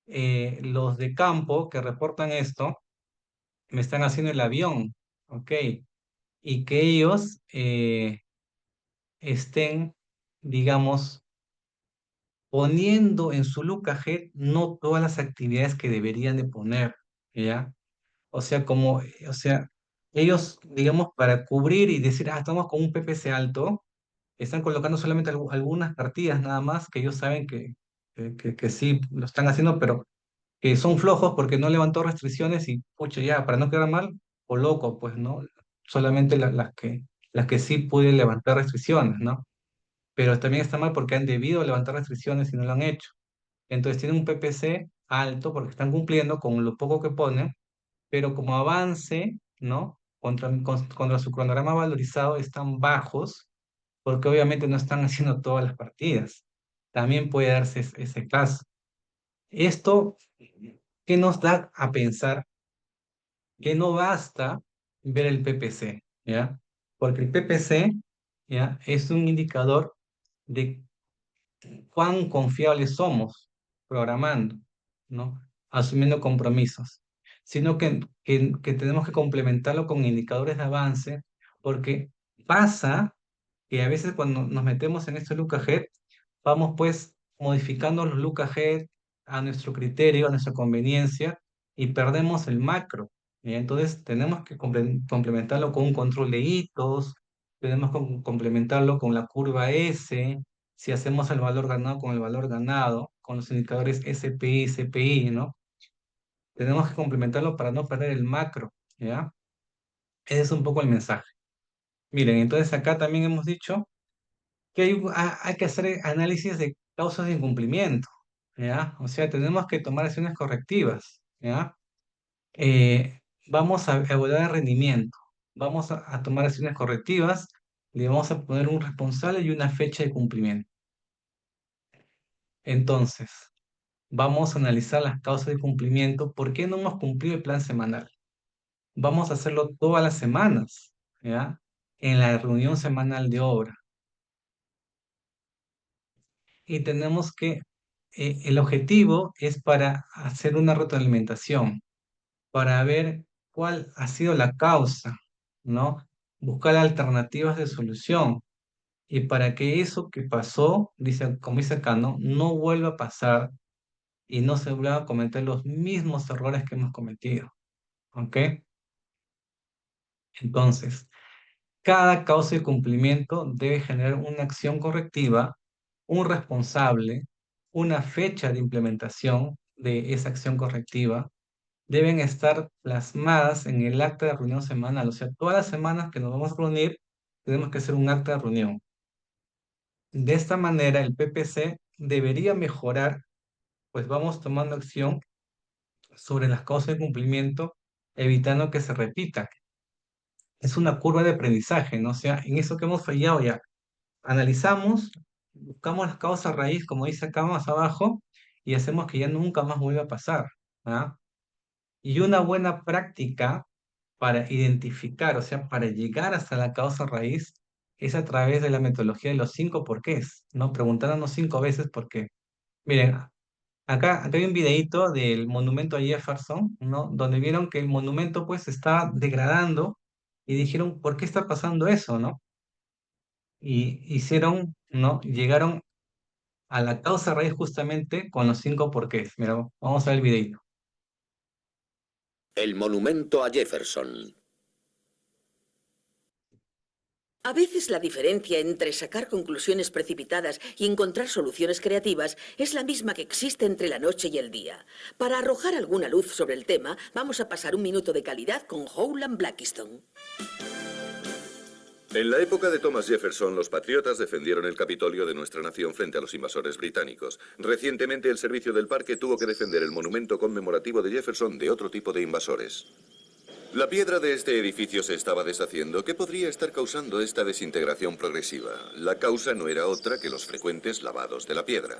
los de campo que reportan esto me están haciendo el avión, ¿ok? Y que ellos estén, digamos, poniendo en su Look Ahead no todas las actividades que deberían de poner, ¿ya? O sea, o sea, ellos, digamos, para cubrir y decir, ah, estamos con un PPC alto, están colocando solamente algunas partidas nada más que ellos saben que sí lo están haciendo, pero que son flojos porque no levantó restricciones y, pucha, ya, para no quedar mal, o loco, pues, ¿no? Solamente las que sí pueden levantar restricciones, ¿no? Pero también está mal porque han debido levantar restricciones y no lo han hecho. Entonces tienen un PPC alto porque están cumpliendo con lo poco que ponen, pero como avance, ¿no? Contra su cronograma valorizado están bajos porque obviamente no están haciendo todas las partidas. También puede darse ese caso. Esto, ¿qué nos da a pensar? Que no basta ver el PPC, ¿ya? Porque el PPC, ¿ya? Es un indicador de cuán confiables somos programando. ¿no? Asumiendo compromisos, sino que tenemos que complementarlo con indicadores de avance, porque pasa que a veces cuando nos metemos en este look ahead, vamos pues modificando los look ahead a nuestro criterio, a nuestra conveniencia, y perdemos el macro. ¿Ya? Entonces tenemos que complementarlo con un control de hitos, tenemos que complementarlo con la curva S, si hacemos el valor ganado con el valor ganado, con los indicadores SPI, CPI, ¿no? Tenemos que complementarlo para no perder el macro, ¿ya? Ese es un poco el mensaje. Miren, entonces acá también hemos dicho que hay que hacer análisis de causas de incumplimiento, ¿ya? O sea, tenemos que tomar acciones correctivas, ¿ya? Vamos a evaluar el rendimiento, vamos a tomar acciones correctivas, le vamos a poner un responsable y una fecha de cumplimiento. Entonces, vamos a analizar las causas de cumplimiento. ¿Por qué no hemos cumplido el plan semanal? Vamos a hacerlo todas las semanas, ¿ya? En la reunión semanal de obra. Y tenemos que, el objetivo es para hacer una retroalimentación, para ver cuál ha sido la causa, ¿no? Buscar alternativas de solución y para que eso que pasó, dice, como dice acá, no vuelva a pasar y no se vuelvan a cometer los mismos errores que hemos cometido, ¿ok? Entonces, cada causa de cumplimiento debe generar una acción correctiva, un responsable, una fecha de implementación de esa acción correctiva. Deben estar plasmadas en el acta de reunión semanal. O sea, todas las semanas que nos vamos a reunir, tenemos que hacer un acta de reunión. De esta manera, el PPC debería mejorar, pues vamos tomando acción sobre las causas de cumplimiento, evitando que se repitan. Es una curva de aprendizaje, ¿no? O sea, en eso que hemos fallado ya, analizamos, buscamos las causas raíz, como dice acá más abajo, y hacemos que ya nunca más vuelva a pasar, ¿ah? Y una buena práctica para identificar, o sea, para llegar hasta la causa raíz, es a través de la metodología de los 5 porqués, ¿no? Preguntándonos 5 veces por qué. Miren, acá hay un videíto del monumento a Jefferson, ¿no? Donde vieron que el monumento pues está degradando y dijeron, ¿por qué está pasando eso, no? Y hicieron, ¿no? Llegaron a la causa raíz justamente con los 5 porqués. Mira, vamos a ver el videito. El monumento a Jefferson. A veces la diferencia entre sacar conclusiones precipitadas y encontrar soluciones creativas es la misma que existe entre la noche y el día. Para arrojar alguna luz sobre el tema, vamos a pasar un minuto de calidad con Howland Blackiston. En la época de Thomas Jefferson, los patriotas defendieron el Capitolio de nuestra nación frente a los invasores británicos. Recientemente, el servicio del parque tuvo que defender el monumento conmemorativo de Jefferson de otro tipo de invasores. La piedra de este edificio se estaba deshaciendo. ¿Qué podría estar causando esta desintegración progresiva? La causa no era otra que los frecuentes lavados de la piedra.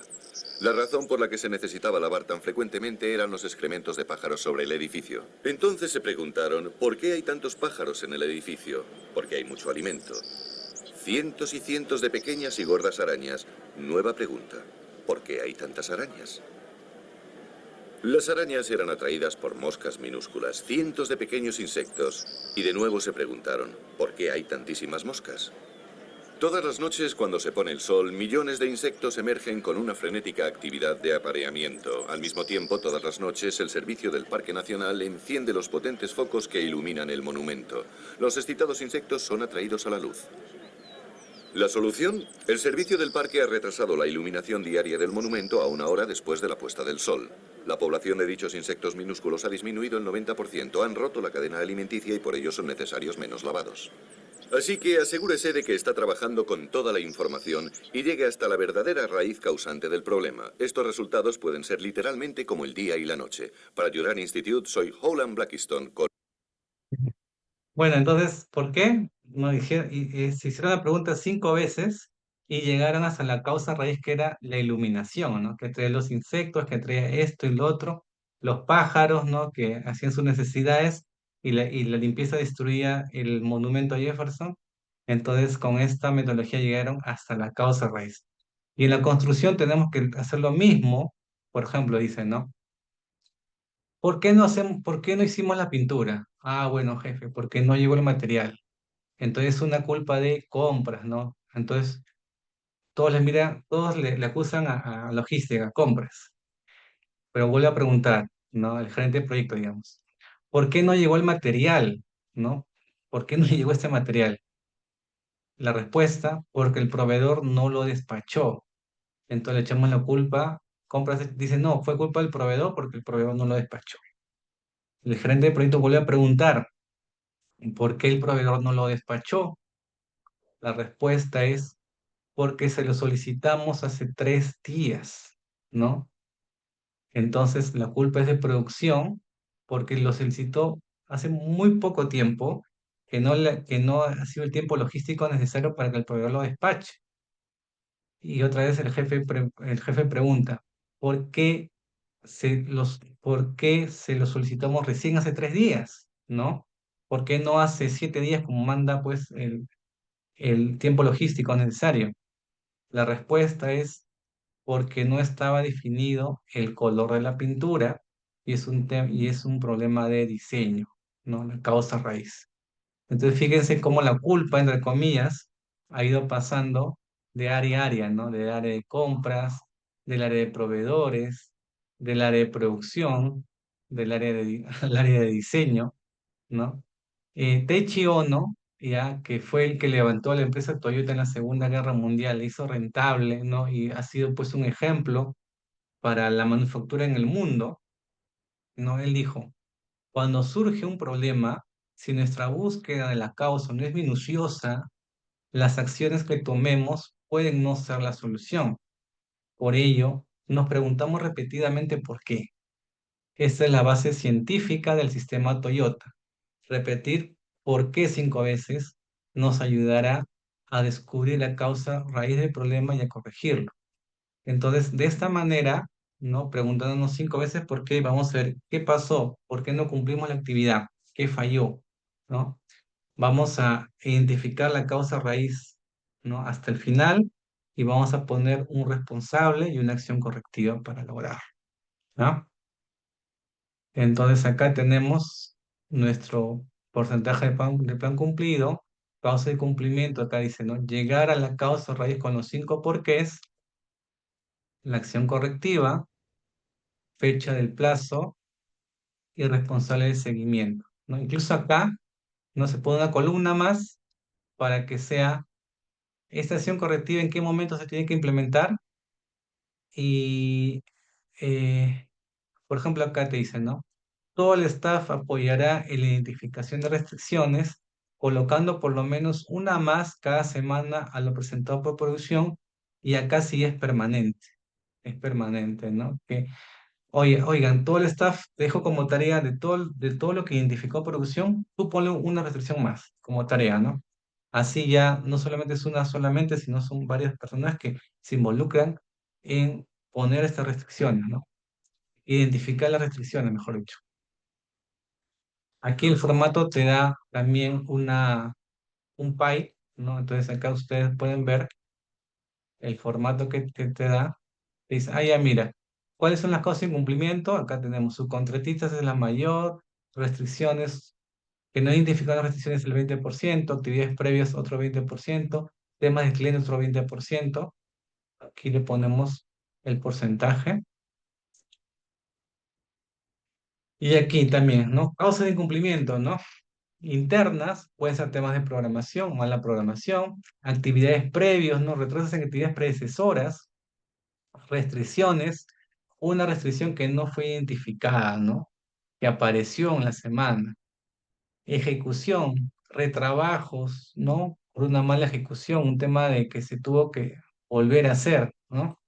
La razón por la que se necesitaba lavar tan frecuentemente eran los excrementos de pájaros sobre el edificio. Entonces se preguntaron, ¿por qué hay tantos pájaros en el edificio? Porque hay mucho alimento. Cientos y cientos de pequeñas y gordas arañas. Nueva pregunta, ¿por qué hay tantas arañas? Las arañas eran atraídas por moscas minúsculas, cientos de pequeños insectos, y de nuevo se preguntaron, ¿por qué hay tantísimas moscas? Todas las noches, cuando se pone el sol, millones de insectos emergen con una frenética actividad de apareamiento. Al mismo tiempo, todas las noches, el servicio del Parque Nacional enciende los potentes focos que iluminan el monumento. Los excitados insectos son atraídos a la luz. ¿La solución? El servicio del parque ha retrasado la iluminación diaria del monumento a 1 hora después de la puesta del sol. La población de dichos insectos minúsculos ha disminuido el 90%, han roto la cadena alimenticia y por ello son necesarios menos lavados. Así que asegúrese de que está trabajando con toda la información y llegue hasta la verdadera raíz causante del problema. Estos resultados pueden ser literalmente como el día y la noche. Para Juran Institute soy Howland Blackiston. Bueno, entonces, ¿por qué? Se hicieron la pregunta 5 veces y llegaron hasta la causa raíz que era la iluminación, ¿no? Que traía los insectos, que traía esto y lo otro, los pájaros, ¿no? Que hacían sus necesidades y la limpieza destruía el monumento a Jefferson. Entonces, con esta metodología llegaron hasta la causa raíz. Y en la construcción tenemos que hacer lo mismo, por ejemplo, dicen, ¿no? por qué no hicimos la pintura? Ah, bueno, jefe, porque no llegó el material. Entonces es una culpa de compras, ¿no? Entonces todos le acusan a logística, compras. Pero vuelvo a preguntar, ¿no? El gerente de proyecto, digamos, ¿por qué no llegó el material? ¿No? ¿Por qué no llegó este material? La respuesta, porque el proveedor no lo despachó. Entonces le echamos la culpa. Compras dice, no, fue culpa del proveedor porque el proveedor no lo despachó. El gerente de proyecto vuelve a preguntar, ¿por qué el proveedor no lo despachó? La respuesta es porque se lo solicitamos hace 3 días, ¿no? Entonces la culpa es de producción porque lo solicitó hace muy poco tiempo que no ha sido el tiempo logístico necesario para que el proveedor lo despache. Y otra vez el jefe pregunta, ¿por qué se lo solicitamos recién hace 3 días? ¿No? ¿Por qué no hace 7 días como manda pues el tiempo logístico necesario? La respuesta es porque no estaba definido el color de la pintura y es un problema de diseño, ¿no? La causa raíz. Entonces, fíjense cómo la culpa, entre comillas, ha ido pasando de área a área, ¿no? Del área de compras, del área de proveedores, del área de producción, al área de diseño, ¿no? Teiichi Ono, ya, que fue el que levantó a la empresa Toyota en la Segunda Guerra Mundial, la hizo rentable, ¿no? Y ha sido pues un ejemplo para la manufactura en el mundo, ¿no? Él dijo, cuando surge un problema, si nuestra búsqueda de la causa no es minuciosa, las acciones que tomemos pueden no ser la solución. Por ello, nos preguntamos repetidamente por qué. Esta es la base científica del sistema Toyota. Repetir por qué 5 veces nos ayudará a descubrir la causa raíz del problema y a corregirlo. Entonces, de esta manera, ¿no? Preguntándonos 5 veces por qué, vamos a ver qué pasó, por qué no cumplimos la actividad, qué falló, ¿no? Vamos a identificar la causa raíz, ¿no? Hasta el final y vamos a poner un responsable y una acción correctiva para lograrlo, ¿no? Entonces acá tenemos nuestro porcentaje de plan cumplido, causa de cumplimiento, acá dice, ¿no? Llegar a la causa raíz con los 5 porqués, la acción correctiva, fecha del plazo y responsable de seguimiento, ¿no? Incluso acá no se pone una columna más para que sea esta acción correctiva en qué momento se tiene que implementar y, eh, por ejemplo, acá te dicen, ¿no? Todo el staff apoyará en la identificación de restricciones, colocando por lo menos una más cada semana a lo presentado por producción y acá sí es permanente, ¿no? Que oye, oigan, todo el staff dejo como tarea de todo lo que identificó producción, tú ponle una restricción más como tarea, ¿no? Así ya no solamente es una solamente, sino son varias personas que se involucran en poner estas restricciones, ¿no? Identificar las restricciones, mejor dicho. Aquí el formato te da también un pie, ¿no? Entonces acá ustedes pueden ver el formato que te da. Dice, ah, ya mira, ¿cuáles son las causas de incumplimiento? Acá tenemos subcontratistas es la mayor, restricciones, que no identifican las restricciones el 20%, actividades previas otro 20%, temas de cliente otro 20%. Aquí le ponemos el porcentaje. Y aquí también, ¿no? Causas de incumplimiento, ¿no? Internas, pueden ser temas de programación, mala programación, actividades previos, ¿no? Retrasos en actividades predecesoras, restricciones, una restricción que no fue identificada, ¿no? Que apareció en la semana. Ejecución, retrabajos, ¿no? Por una mala ejecución, un tema de que se tuvo que volver a hacer, ¿no?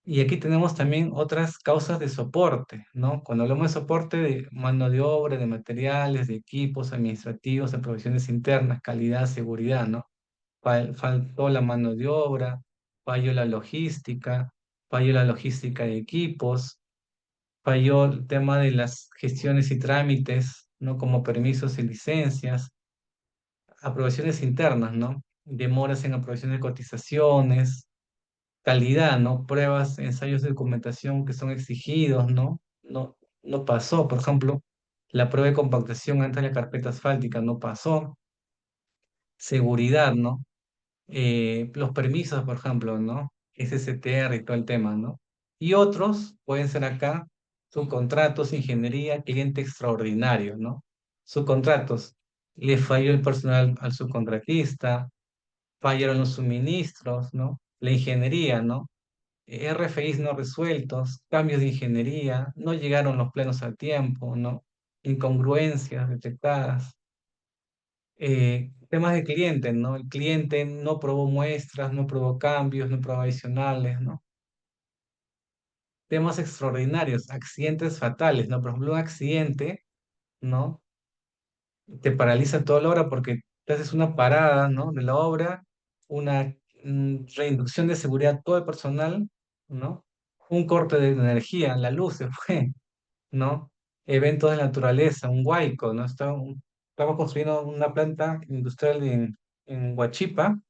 Y aquí tenemos también otras causas de soporte, ¿no? Cuando hablamos de soporte de mano de obra, de materiales, de equipos administrativos, de provisiones internas, calidad, seguridad, ¿no? Faltó la mano de obra, falló la logística de equipos, falló el tema de las gestiones y trámites, ¿no? Como permisos y licencias, aprobaciones internas, ¿no? Demoras en aprobación de cotizaciones, calidad, ¿no? Pruebas, ensayos de documentación que son exigidos, ¿no? No, no pasó. Por ejemplo, la prueba de compactación antes de la carpeta asfáltica no pasó. Seguridad, ¿no? Los permisos, por ejemplo, ¿no? SSTR y todo el tema, ¿no? Y otros pueden ser acá subcontratos, ingeniería, cliente extraordinario, ¿no? Subcontratos. Le falló el personal al subcontratista, fallaron los suministros, ¿no? La ingeniería, ¿no? RFIs no resueltos, cambios de ingeniería, no llegaron los planos a tiempo, ¿no? Incongruencias detectadas. Temas de cliente, ¿no? El cliente no probó muestras, no probó cambios, no probó adicionales, ¿no? Temas extraordinarios, accidentes fatales, ¿no? Por ejemplo, un accidente, ¿no? Te paraliza toda la obra porque te haces una parada, ¿no? De la obra, una reinducción de seguridad a todo el personal, ¿no? Un corte de energía, la luz se fue, ¿no? Eventos de naturaleza, un huaico, ¿no? Estamos construyendo una planta industrial en Huachipa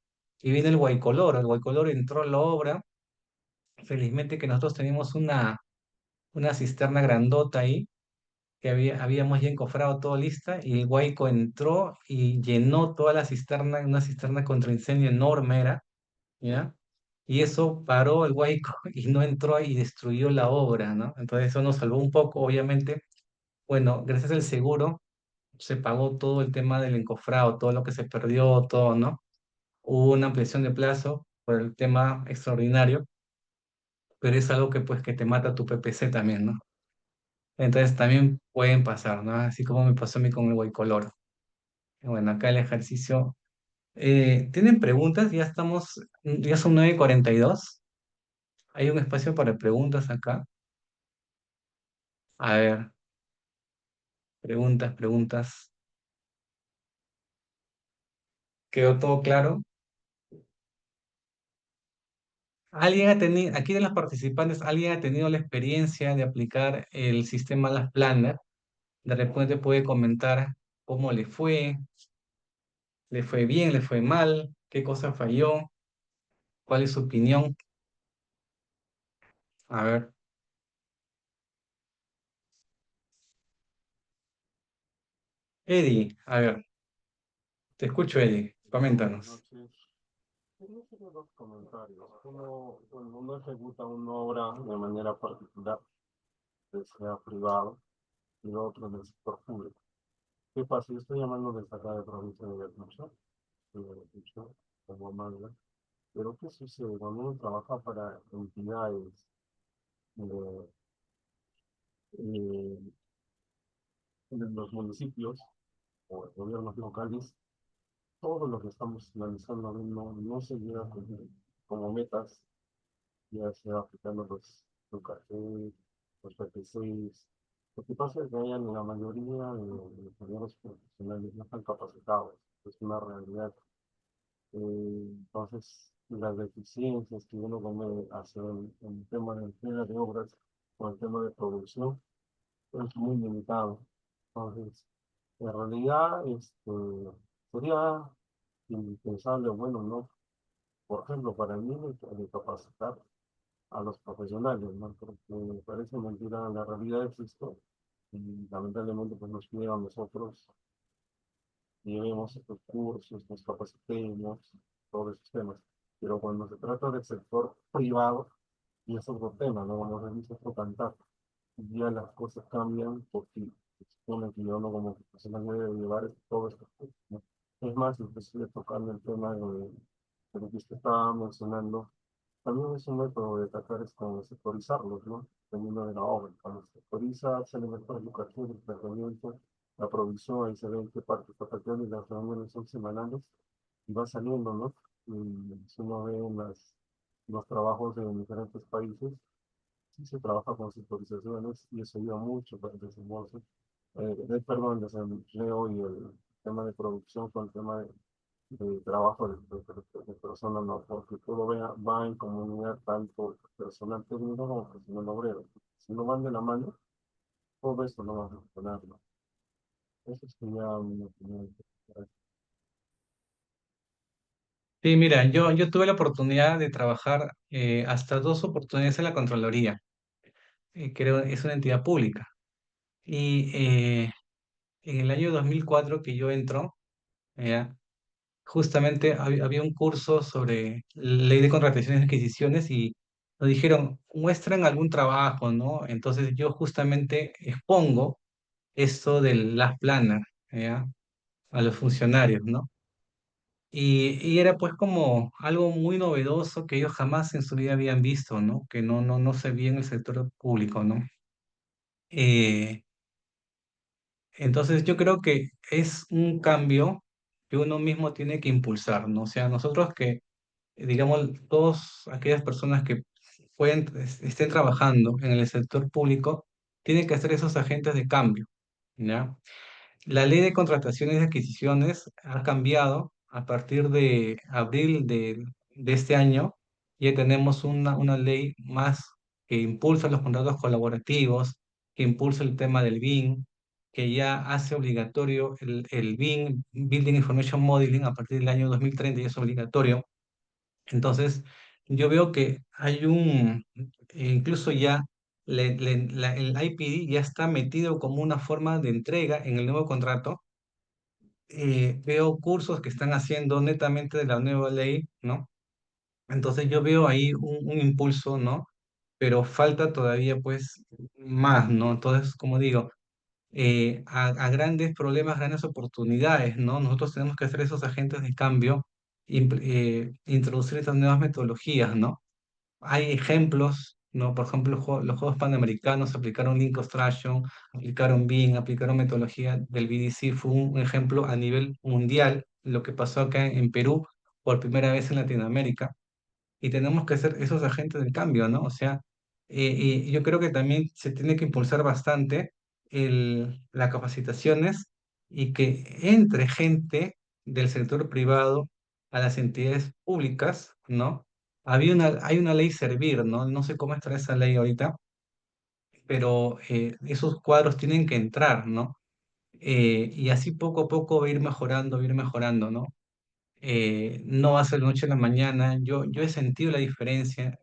y viene el huaicoloro entró a la obra, felizmente que nosotros teníamos una cisterna grandota ahí, que habíamos ya encofrado todo lista, y el huaico entró y llenó toda la cisterna, una cisterna contra incendio enorme era, ¿ya? Y eso paró el huaico y no entró y destruyó la obra, ¿no? Entonces eso nos salvó un poco, obviamente. Bueno, gracias al seguro se pagó todo el tema del encofrado, todo lo que se perdió, todo, ¿no? Hubo una ampliación de plazo por el tema extraordinario, pero es algo que pues que te mata tu PPC también, ¿no? Entonces también pueden pasar, ¿no? Así como me pasó a mí con el Guaycoloro. Bueno, acá el ejercicio. ¿Tienen preguntas? Ya son 9:42. Hay un espacio para preguntas acá. A ver, preguntas, preguntas. ¿Quedó todo claro? Aquí de los participantes, ¿alguien ha tenido la experiencia de aplicar el sistema Las Planner? De repente puede comentar cómo le fue bien, le fue mal, qué cosa falló, cuál es su opinión. A ver, Eddie, a ver, te escucho, Eddie, coméntanos. Noches. Quería hacer dos comentarios. Uno, cuando uno ejecuta una obra de manera particular, que sea privado, y lo otro en el sector público. ¿Qué pasa? Yo estoy llamando desde acá de provincia de Ayacucho, como Amanda. Pero ¿qué sucede? Cuando uno trabaja para entidades de, eh, de los municipios o gobiernos locales, todo lo que estamos analizando no se llega a cumplir como metas, ya sea aplicando los cafés, los PPCs. Lo que pasa es que hayan la mayoría de ingenieros profesionales no están capacitados, es una realidad. Entonces, las deficiencias que uno come hacia el tema de entrega de obras o el tema de producción es muy limitado. Entonces, en realidad, sería indispensable, bueno, ¿no? Por ejemplo, para mí, de capacitar a los profesionales, ¿no? Porque me parece mentira, la realidad existe y lamentablemente pues nos piden a nosotros llevemos estos cursos, nos capacitemos, todos esos temas. Pero cuando se trata del sector privado, y es otro tema, no vamos a decir otro cantar, ya las cosas cambian porque se supone que yo no como profesional debe llevar todo esto, ¿no? Es más, inclusive tocando el tema de lo que usted estaba mencionando, también es un método de tratar es como sectorizarlos, ¿no? Dependiendo de la obra. Cuando se sectoriza, se le mete la educación, el tratamiento, la provisión, ahí se ve en qué parte está tratando y las reuniones son semanales y va saliendo, ¿no? Y si uno ve en los trabajos de diferentes países, sí se trabaja con sectorizaciones y eso ayuda mucho para el desembolso, perdón, el desempleo y el tema de producción con el tema de trabajo de personas, no, porque todo va en comunidad tanto personal técnico como personal obrero. Si no van de la mano, todo esto no va a funcionar, ¿no? Eso sería mi opinión. Sí, mira, yo tuve la oportunidad de trabajar hasta 2 oportunidades en la Contraloría. Creo es una entidad pública. Y en el año 2004 que yo entro, ¿ya? Justamente había un curso sobre ley de contrataciones y adquisiciones y nos dijeron, muestran algún trabajo, ¿no? Entonces yo justamente expongo esto de las planas, ¿ya? A los funcionarios, ¿no? Y era pues como algo muy novedoso que ellos jamás en su vida habían visto, ¿no? Que no se veía en el sector público, ¿no? Eh, entonces yo creo que es un cambio que uno mismo tiene que impulsar, ¿no? O sea, nosotros que, digamos, todas aquellas personas que estén trabajando en el sector público, tienen que ser esos agentes de cambio, ¿ya? La ley de contrataciones y adquisiciones ha cambiado a partir de abril de este año. Ya tenemos una ley más que impulsa los contratos colaborativos, que impulsa el tema del BIM, que ya hace obligatorio el BIM, Building Information Modeling, a partir del año 2030 ya es obligatorio. Entonces, yo veo que hay incluso ya el IPD ya está metido como una forma de entrega en el nuevo contrato. Veo cursos que están haciendo netamente de la nueva ley, ¿no? Entonces yo veo ahí un impulso, ¿no? Pero falta todavía pues más, ¿no? Entonces, como digo, a grandes problemas, grandes oportunidades, ¿no? Nosotros tenemos que ser esos agentes de cambio, introducir estas nuevas metodologías, ¿no? Hay ejemplos, ¿no? Por ejemplo, los Juegos Panamericanos aplicaron Lean Construction, aplicaron BIM, aplicaron metodología del BDC, fue un ejemplo a nivel mundial, lo que pasó acá en Perú por primera vez en Latinoamérica y tenemos que ser esos agentes del cambio, ¿no? O sea, y yo creo que también se tiene que impulsar bastante las capacitaciones y que entre gente del sector privado a las entidades públicas, ¿no? Hay una ley Servir, ¿no? No sé cómo estará esa ley ahorita, pero esos cuadros tienen que entrar, ¿no? Y así poco a poco va a ir mejorando, ¿no? No va a ser de noche a la mañana. Yo he sentido la diferencia.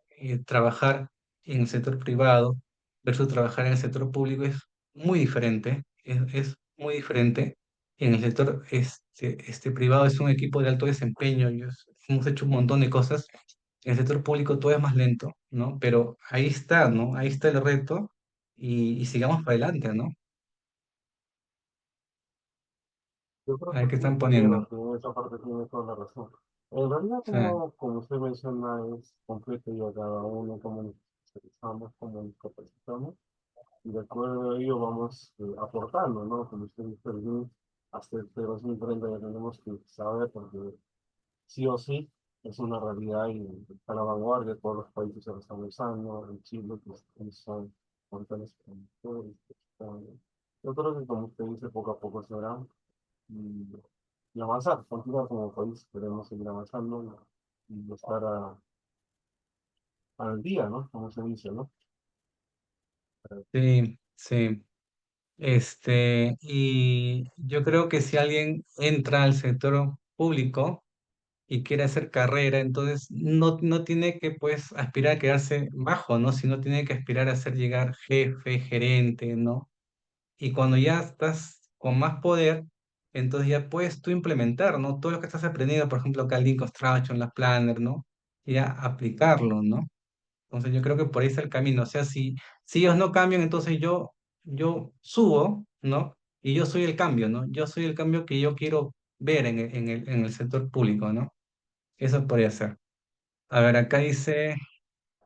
Trabajar en el sector privado versus trabajar en el sector público es muy diferente. Es muy diferente. En el sector privado es un equipo de alto desempeño. Hemos hecho un montón de cosas. En el sector público todo es más lento, ¿no? Pero ahí está, ¿no? Ahí está el reto y sigamos para adelante, ¿no? Yo creo A ver que qué sí, están poniendo. Diego, que en esa parte tiene toda la razón. En realidad, Sí, como usted menciona, es completo y a cada uno como nos especializamos, como nos capacitamos, y de acuerdo a ello vamos aportando, ¿no? Como usted dice, el BIM, hasta este 2030 ya tenemos que saber, porque sí o sí es una realidad y está a la vanguardia, todos los países se lo están usando, en Chile, que son montones de productores, yo creo que como usted dice, poco a poco se verá y, y avanzar, continuar como país, queremos seguir avanzando y estar al día, ¿no? Como se dice, ¿no? sí, sí. Y yo creo que si alguien entra al sector público y quiere hacer carrera, entonces no tiene que pues aspirar a quedarse bajo, ¿no? Sino tiene que aspirar a ser llegar jefe, gerente, ¿no? Y cuando ya estás con más poder, entonces ya puedes tú implementar, ¿no? Todo lo que estás aprendiendo, por ejemplo, acá el Lean Construction, las Planner, ¿no? Y ya aplicarlo, ¿no? Entonces yo creo que por ahí está el camino. O sea, si ellos no cambian, entonces yo subo, ¿no? Y yo soy el cambio, ¿no? Yo soy el cambio que yo quiero ver en el sector público, ¿no? Eso podría ser. A ver, acá dice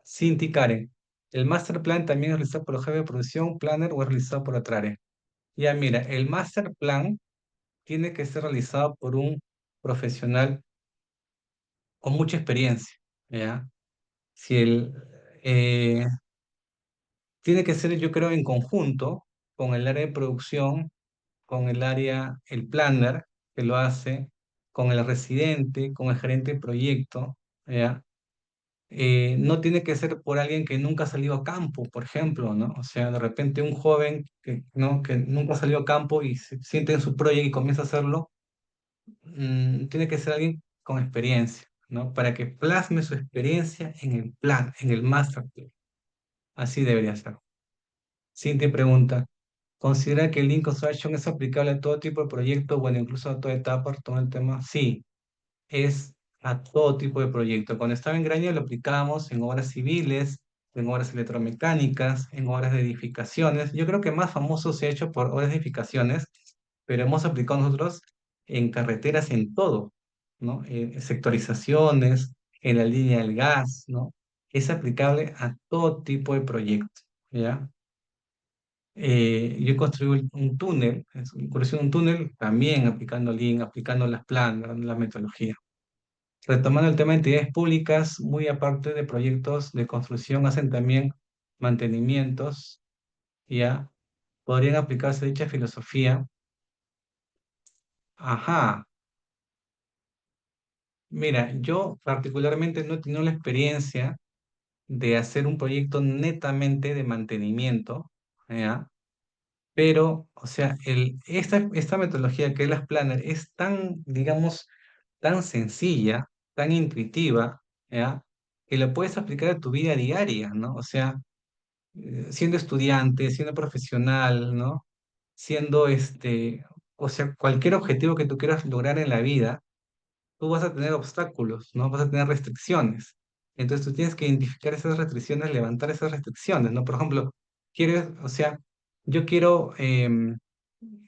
Cinti Karen. ¿El master plan también es realizado por el jefe de producción, planner o es realizado por otra área? Ya, mira, el master plan tiene que ser realizado por un profesional con mucha experiencia, ¿ya? Si el, eh, Tiene que ser, yo creo, en conjunto con el área de producción, con el planner que lo hace, con el residente, con el gerente de proyecto, ¿ya? No tiene que ser por alguien que nunca ha salido a campo, por ejemplo, ¿no? O sea, de repente un joven que, ¿no? que nunca ha salido a campo y se siente en su proyecto y comienza a hacerlo, tiene que ser alguien con experiencia, ¿no? Para que plasme su experiencia en el plan, en el master plan. Así debería ser. Cintia pregunta. ¿Considera que el Lean Construction es aplicable a todo tipo de proyecto, bueno, incluso a toda etapa, todo el tema? Sí, es a todo tipo de proyecto. Cuando estaba en Graña lo aplicábamos en obras civiles, en obras electromecánicas, en obras de edificaciones. Yo creo que más famoso se ha hecho por obras de edificaciones, pero hemos aplicado nosotros en carreteras en todo, ¿no? Sectorizaciones, en la línea del gas, ¿no? Es aplicable a todo tipo de proyecto, ¿ya? Yo construí un túnel, construí un túnel también aplicando Lean, aplicando las planas, la metodología. Retomando el tema de entidades públicas, muy aparte de proyectos de construcción, hacen también mantenimientos, ¿ya? Podrían aplicarse dicha filosofía. Ajá, mira, yo particularmente no he tenido la experiencia de hacer un proyecto netamente de mantenimiento, ¿ya? Pero, o sea, esta metodología que es las Planner es tan, digamos, tan sencilla, tan intuitiva, ¿ya? Que lo puedes aplicar a tu vida diaria, ¿no? O sea, siendo estudiante, siendo profesional, ¿no? Siendo o sea, cualquier objetivo que tú quieras lograr en la vida, tú vas a tener obstáculos, ¿no? Vas a tener restricciones. Entonces tú tienes que identificar esas restricciones, levantar esas restricciones, ¿no? Por ejemplo, o sea, yo quiero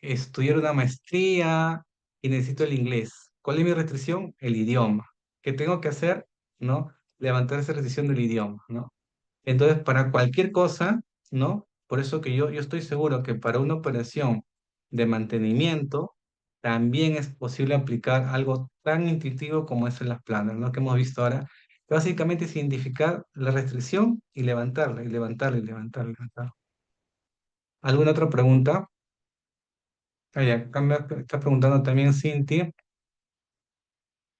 estudiar una maestría y necesito el inglés. ¿Cuál es mi restricción? El idioma. ¿Qué tengo que hacer? ¿No? Levantar esa restricción del idioma, ¿no? Entonces, para cualquier cosa, ¿no? Por eso que yo estoy seguro que para una operación de mantenimiento también es posible aplicar algo tan intuitivo como es en las planas, ¿no? Que hemos visto ahora. Básicamente es identificar la restricción y levantarla, y levantarla, y levantarla, y levantarla. ¿Alguna otra pregunta? Ah, ya, acá me está preguntando también Cintia.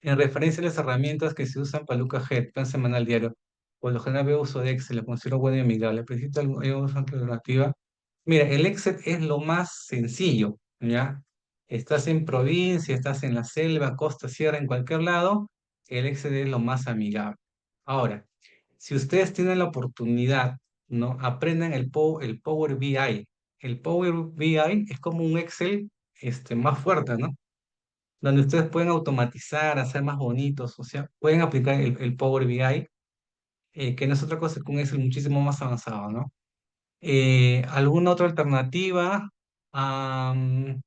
En referencia a las herramientas que se usan para Luca Head, plan semanal diario, por lo general veo uso de Excel, lo considero bueno y amigable. ¿Necesito alguna alternativa? Mira, el Excel es lo más sencillo, ¿ya? Estás en provincia, estás en la selva, costa, sierra, en cualquier lado, el Excel es lo más amigable. Ahora, si ustedes tienen la oportunidad, ¿no? Aprendan el Power BI. El Power BI es como un Excel más fuerte, ¿no? Donde ustedes pueden automatizar, hacer más bonitos, o sea, pueden aplicar el Power BI, que no es otra cosa que un Excel muchísimo más avanzado, ¿no? ¿Alguna otra alternativa? Am,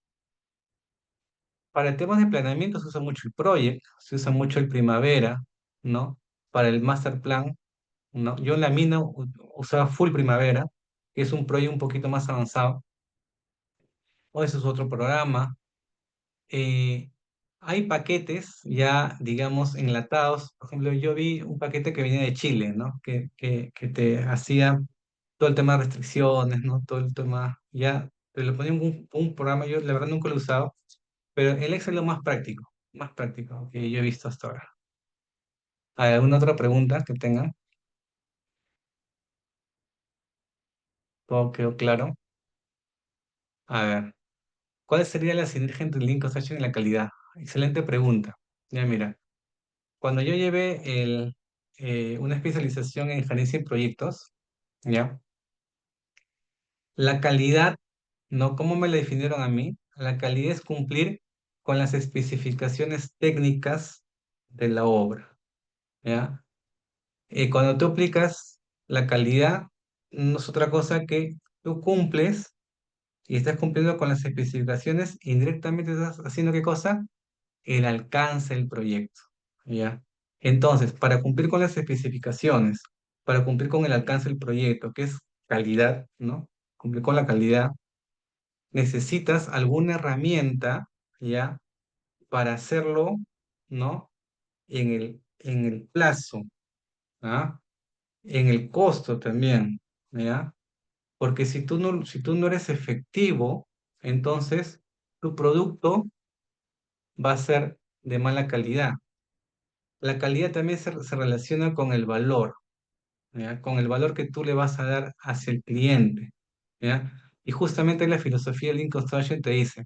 para temas de planeamiento se usa mucho el Project, se usa mucho el Primavera, ¿no? Para el Master Plan, ¿no? Yo en la mina usaba Full Primavera, que es un proyecto un poquito más avanzado, o ese es otro programa. eh, Hay paquetes ya, digamos, enlatados. Por ejemplo, yo vi un paquete que venía de Chile, ¿no? Que te hacía todo el tema de restricciones, ¿no? Todo el tema, ya, te lo ponía en un programa, yo la verdad nunca lo he usado, pero el Excel es lo más práctico que yo he visto hasta ahora. ¿Hay alguna otra pregunta que tengan? ¿Todo quedó claro? A ver, ¿cuál sería la sinergia entre el Lean Construction y la calidad? Excelente pregunta. Ya mira. Cuando yo llevé una especialización en gerencia de proyectos, ¿ya? La calidad, ¿no? ¿Cómo me la definieron a mí? La calidad es cumplir con las especificaciones técnicas de la obra, ¿ya? Cuando tú aplicas la calidad, no es otra cosa que tú cumples y estás cumpliendo con las especificaciones, indirectamente estás haciendo ¿qué cosa? El alcance del proyecto, ¿ya? Entonces, para cumplir con las especificaciones, para cumplir con el alcance del proyecto, que es calidad, ¿no? Cumplir con la calidad, necesitas alguna herramienta, ¿ya? Para hacerlo, ¿no? En el plazo, ¿ah? En el costo también, ¿ya? Porque si tú no eres efectivo, entonces tu producto va a ser de mala calidad. La calidad también se relaciona con el valor, ¿ya? Con el valor que tú le vas a dar hacia el cliente, ¿ya? Y justamente la filosofía de Lean Construction te dice,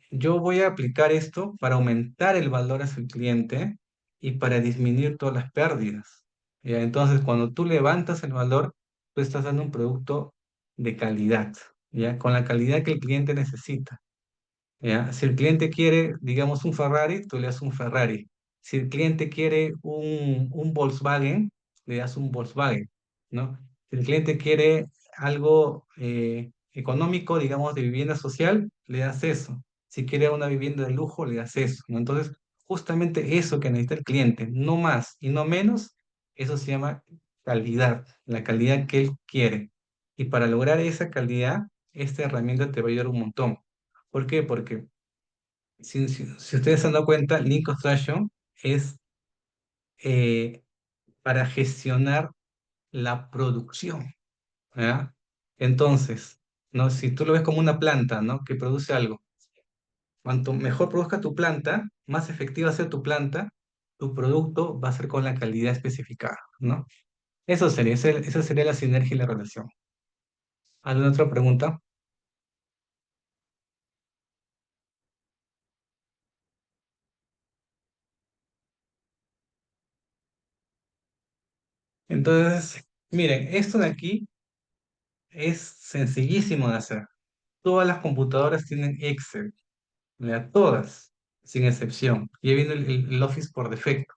yo voy a aplicar esto para aumentar el valor hacia el cliente y para disminuir todas las pérdidas, ¿ya? Entonces, cuando tú levantas el valor, tú estás dando un producto de calidad, ¿ya? Con la calidad que el cliente necesita. ¿Ya? Si el cliente quiere, digamos, un Ferrari, tú le das un Ferrari. Si el cliente quiere un Volkswagen, le das un Volkswagen, ¿no? Si el cliente quiere algo económico, digamos, de vivienda social, le das eso. Si quiere una vivienda de lujo, le das eso, ¿no? Entonces, justamente eso que necesita el cliente, no más y no menos, eso se llama calidad, la calidad que él quiere. Y para lograr esa calidad, esta herramienta te va a ayudar un montón. ¿Por qué? Porque si ustedes se han dado cuenta, Lean Construction es eh, para gestionar la producción, ¿ya? Entonces, ¿no? Si tú lo ves como una planta, ¿no? Que produce algo, cuanto mejor produzca tu planta, más efectiva sea tu planta, tu producto va a ser con la calidad especificada, ¿no? Esa sería la sinergia y la relación. ¿Alguna otra pregunta? Entonces, miren, esto de aquí es sencillísimo de hacer. Todas las computadoras tienen Excel, ¿ya? Todas, sin excepción. Y ahí viene el Office por defecto.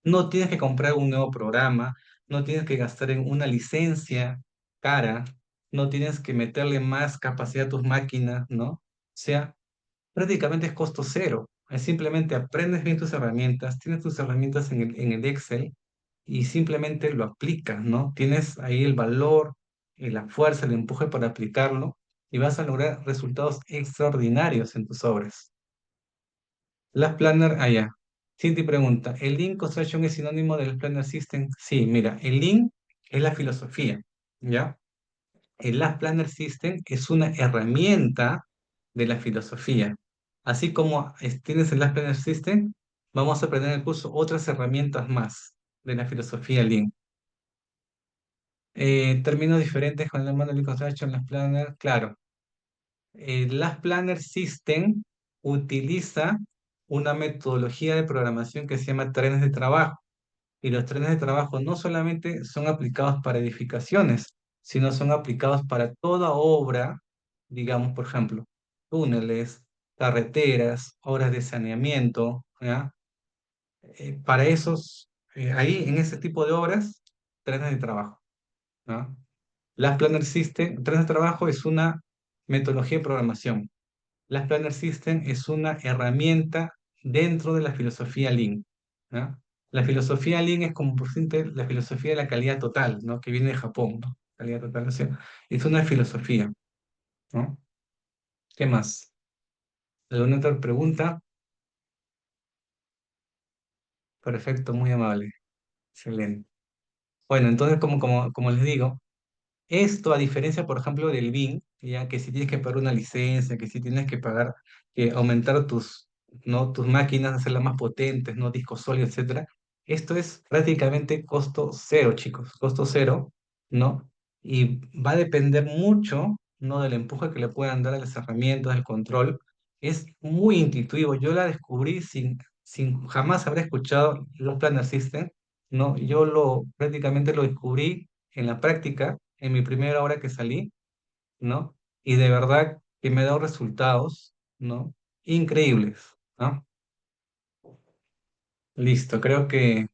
No tienes que comprar un nuevo programa, no tienes que gastar en una licencia cara, no tienes que meterle más capacidad a tus máquinas, ¿no? O sea, prácticamente es costo cero. Es simplemente aprendes bien tus herramientas, tienes tus herramientas en el Excel y simplemente lo aplicas, ¿no? Tienes ahí el valor, la fuerza, el empuje para aplicarlo y vas a lograr resultados extraordinarios en tus obras. Las Planner, allá. Cinti pregunta, ¿el Lean Construction es sinónimo del Planner System? Sí, mira, el Lean es la filosofía, ¿ya? El Last Planner System es una herramienta de la filosofía. Así como tienes el Last Planner System, vamos a aprender en el curso otras herramientas más de la filosofía Lean. Términos diferentes con el Manual Construction, Last Planner, claro. El Last Planner System utiliza una metodología de programación que se llama trenes de trabajo. Y los trenes de trabajo no solamente son aplicados para edificaciones, sino son aplicados para toda obra, digamos, por ejemplo, túneles, carreteras, obras de saneamiento, ¿ya? Para esos, ahí en ese tipo de obras, trenes de trabajo, ¿no? Las Planner System, trenes de trabajo es una metodología de programación. Las Planner System es una herramienta dentro de la filosofía Lean, ¿no? La filosofía Lean es como por decirte, la filosofía de la calidad total, ¿no? Que viene de Japón, ¿no? Calidad total, o sea, es una filosofía, ¿no? ¿Qué más? ¿Alguna otra pregunta? Perfecto, muy amable. Excelente. Bueno, entonces, como les digo, esto, a diferencia, por ejemplo, del BIM, ya que si tienes que pagar una licencia, que si tienes que pagar, que aumentar ¿no? tus máquinas, hacerlas más potentes, ¿no? Discos sólidos, etcétera. Esto es prácticamente costo cero, chicos, costo cero, ¿no? Y va a depender mucho, ¿no? Del empuje que le puedan dar a las herramientas, del control. Es muy intuitivo. Yo la descubrí sin jamás haber escuchado los Planner System, ¿no? Prácticamente lo descubrí en la práctica, en mi primera hora que salí, ¿no? Y de verdad que me ha dado resultados, ¿no? Increíbles, ¿no? Listo, creo que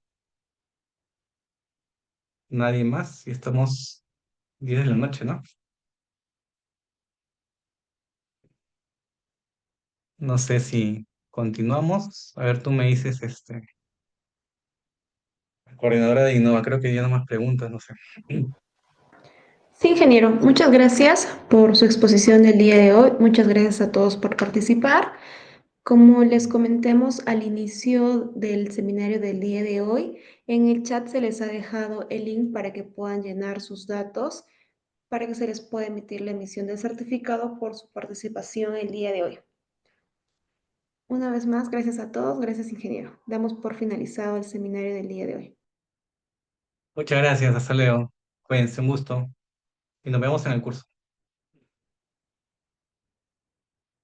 nadie más y estamos 10 de la noche, ¿no? No sé si continuamos. A ver, tú me dices, coordinadora de Innova, creo que ya no más preguntas, no sé. Sí, ingeniero, muchas gracias por su exposición del día de hoy. Muchas gracias a todos por participar. Como les comentemos al inicio del seminario del día de hoy, en el chat se les ha dejado el link para que puedan llenar sus datos para que se les pueda emitir la emisión del certificado por su participación el día de hoy. Una vez más, gracias a todos, gracias ingeniero. Damos por finalizado el seminario del día de hoy. Muchas gracias, hasta luego. Cuídense, un gusto y nos vemos en el curso.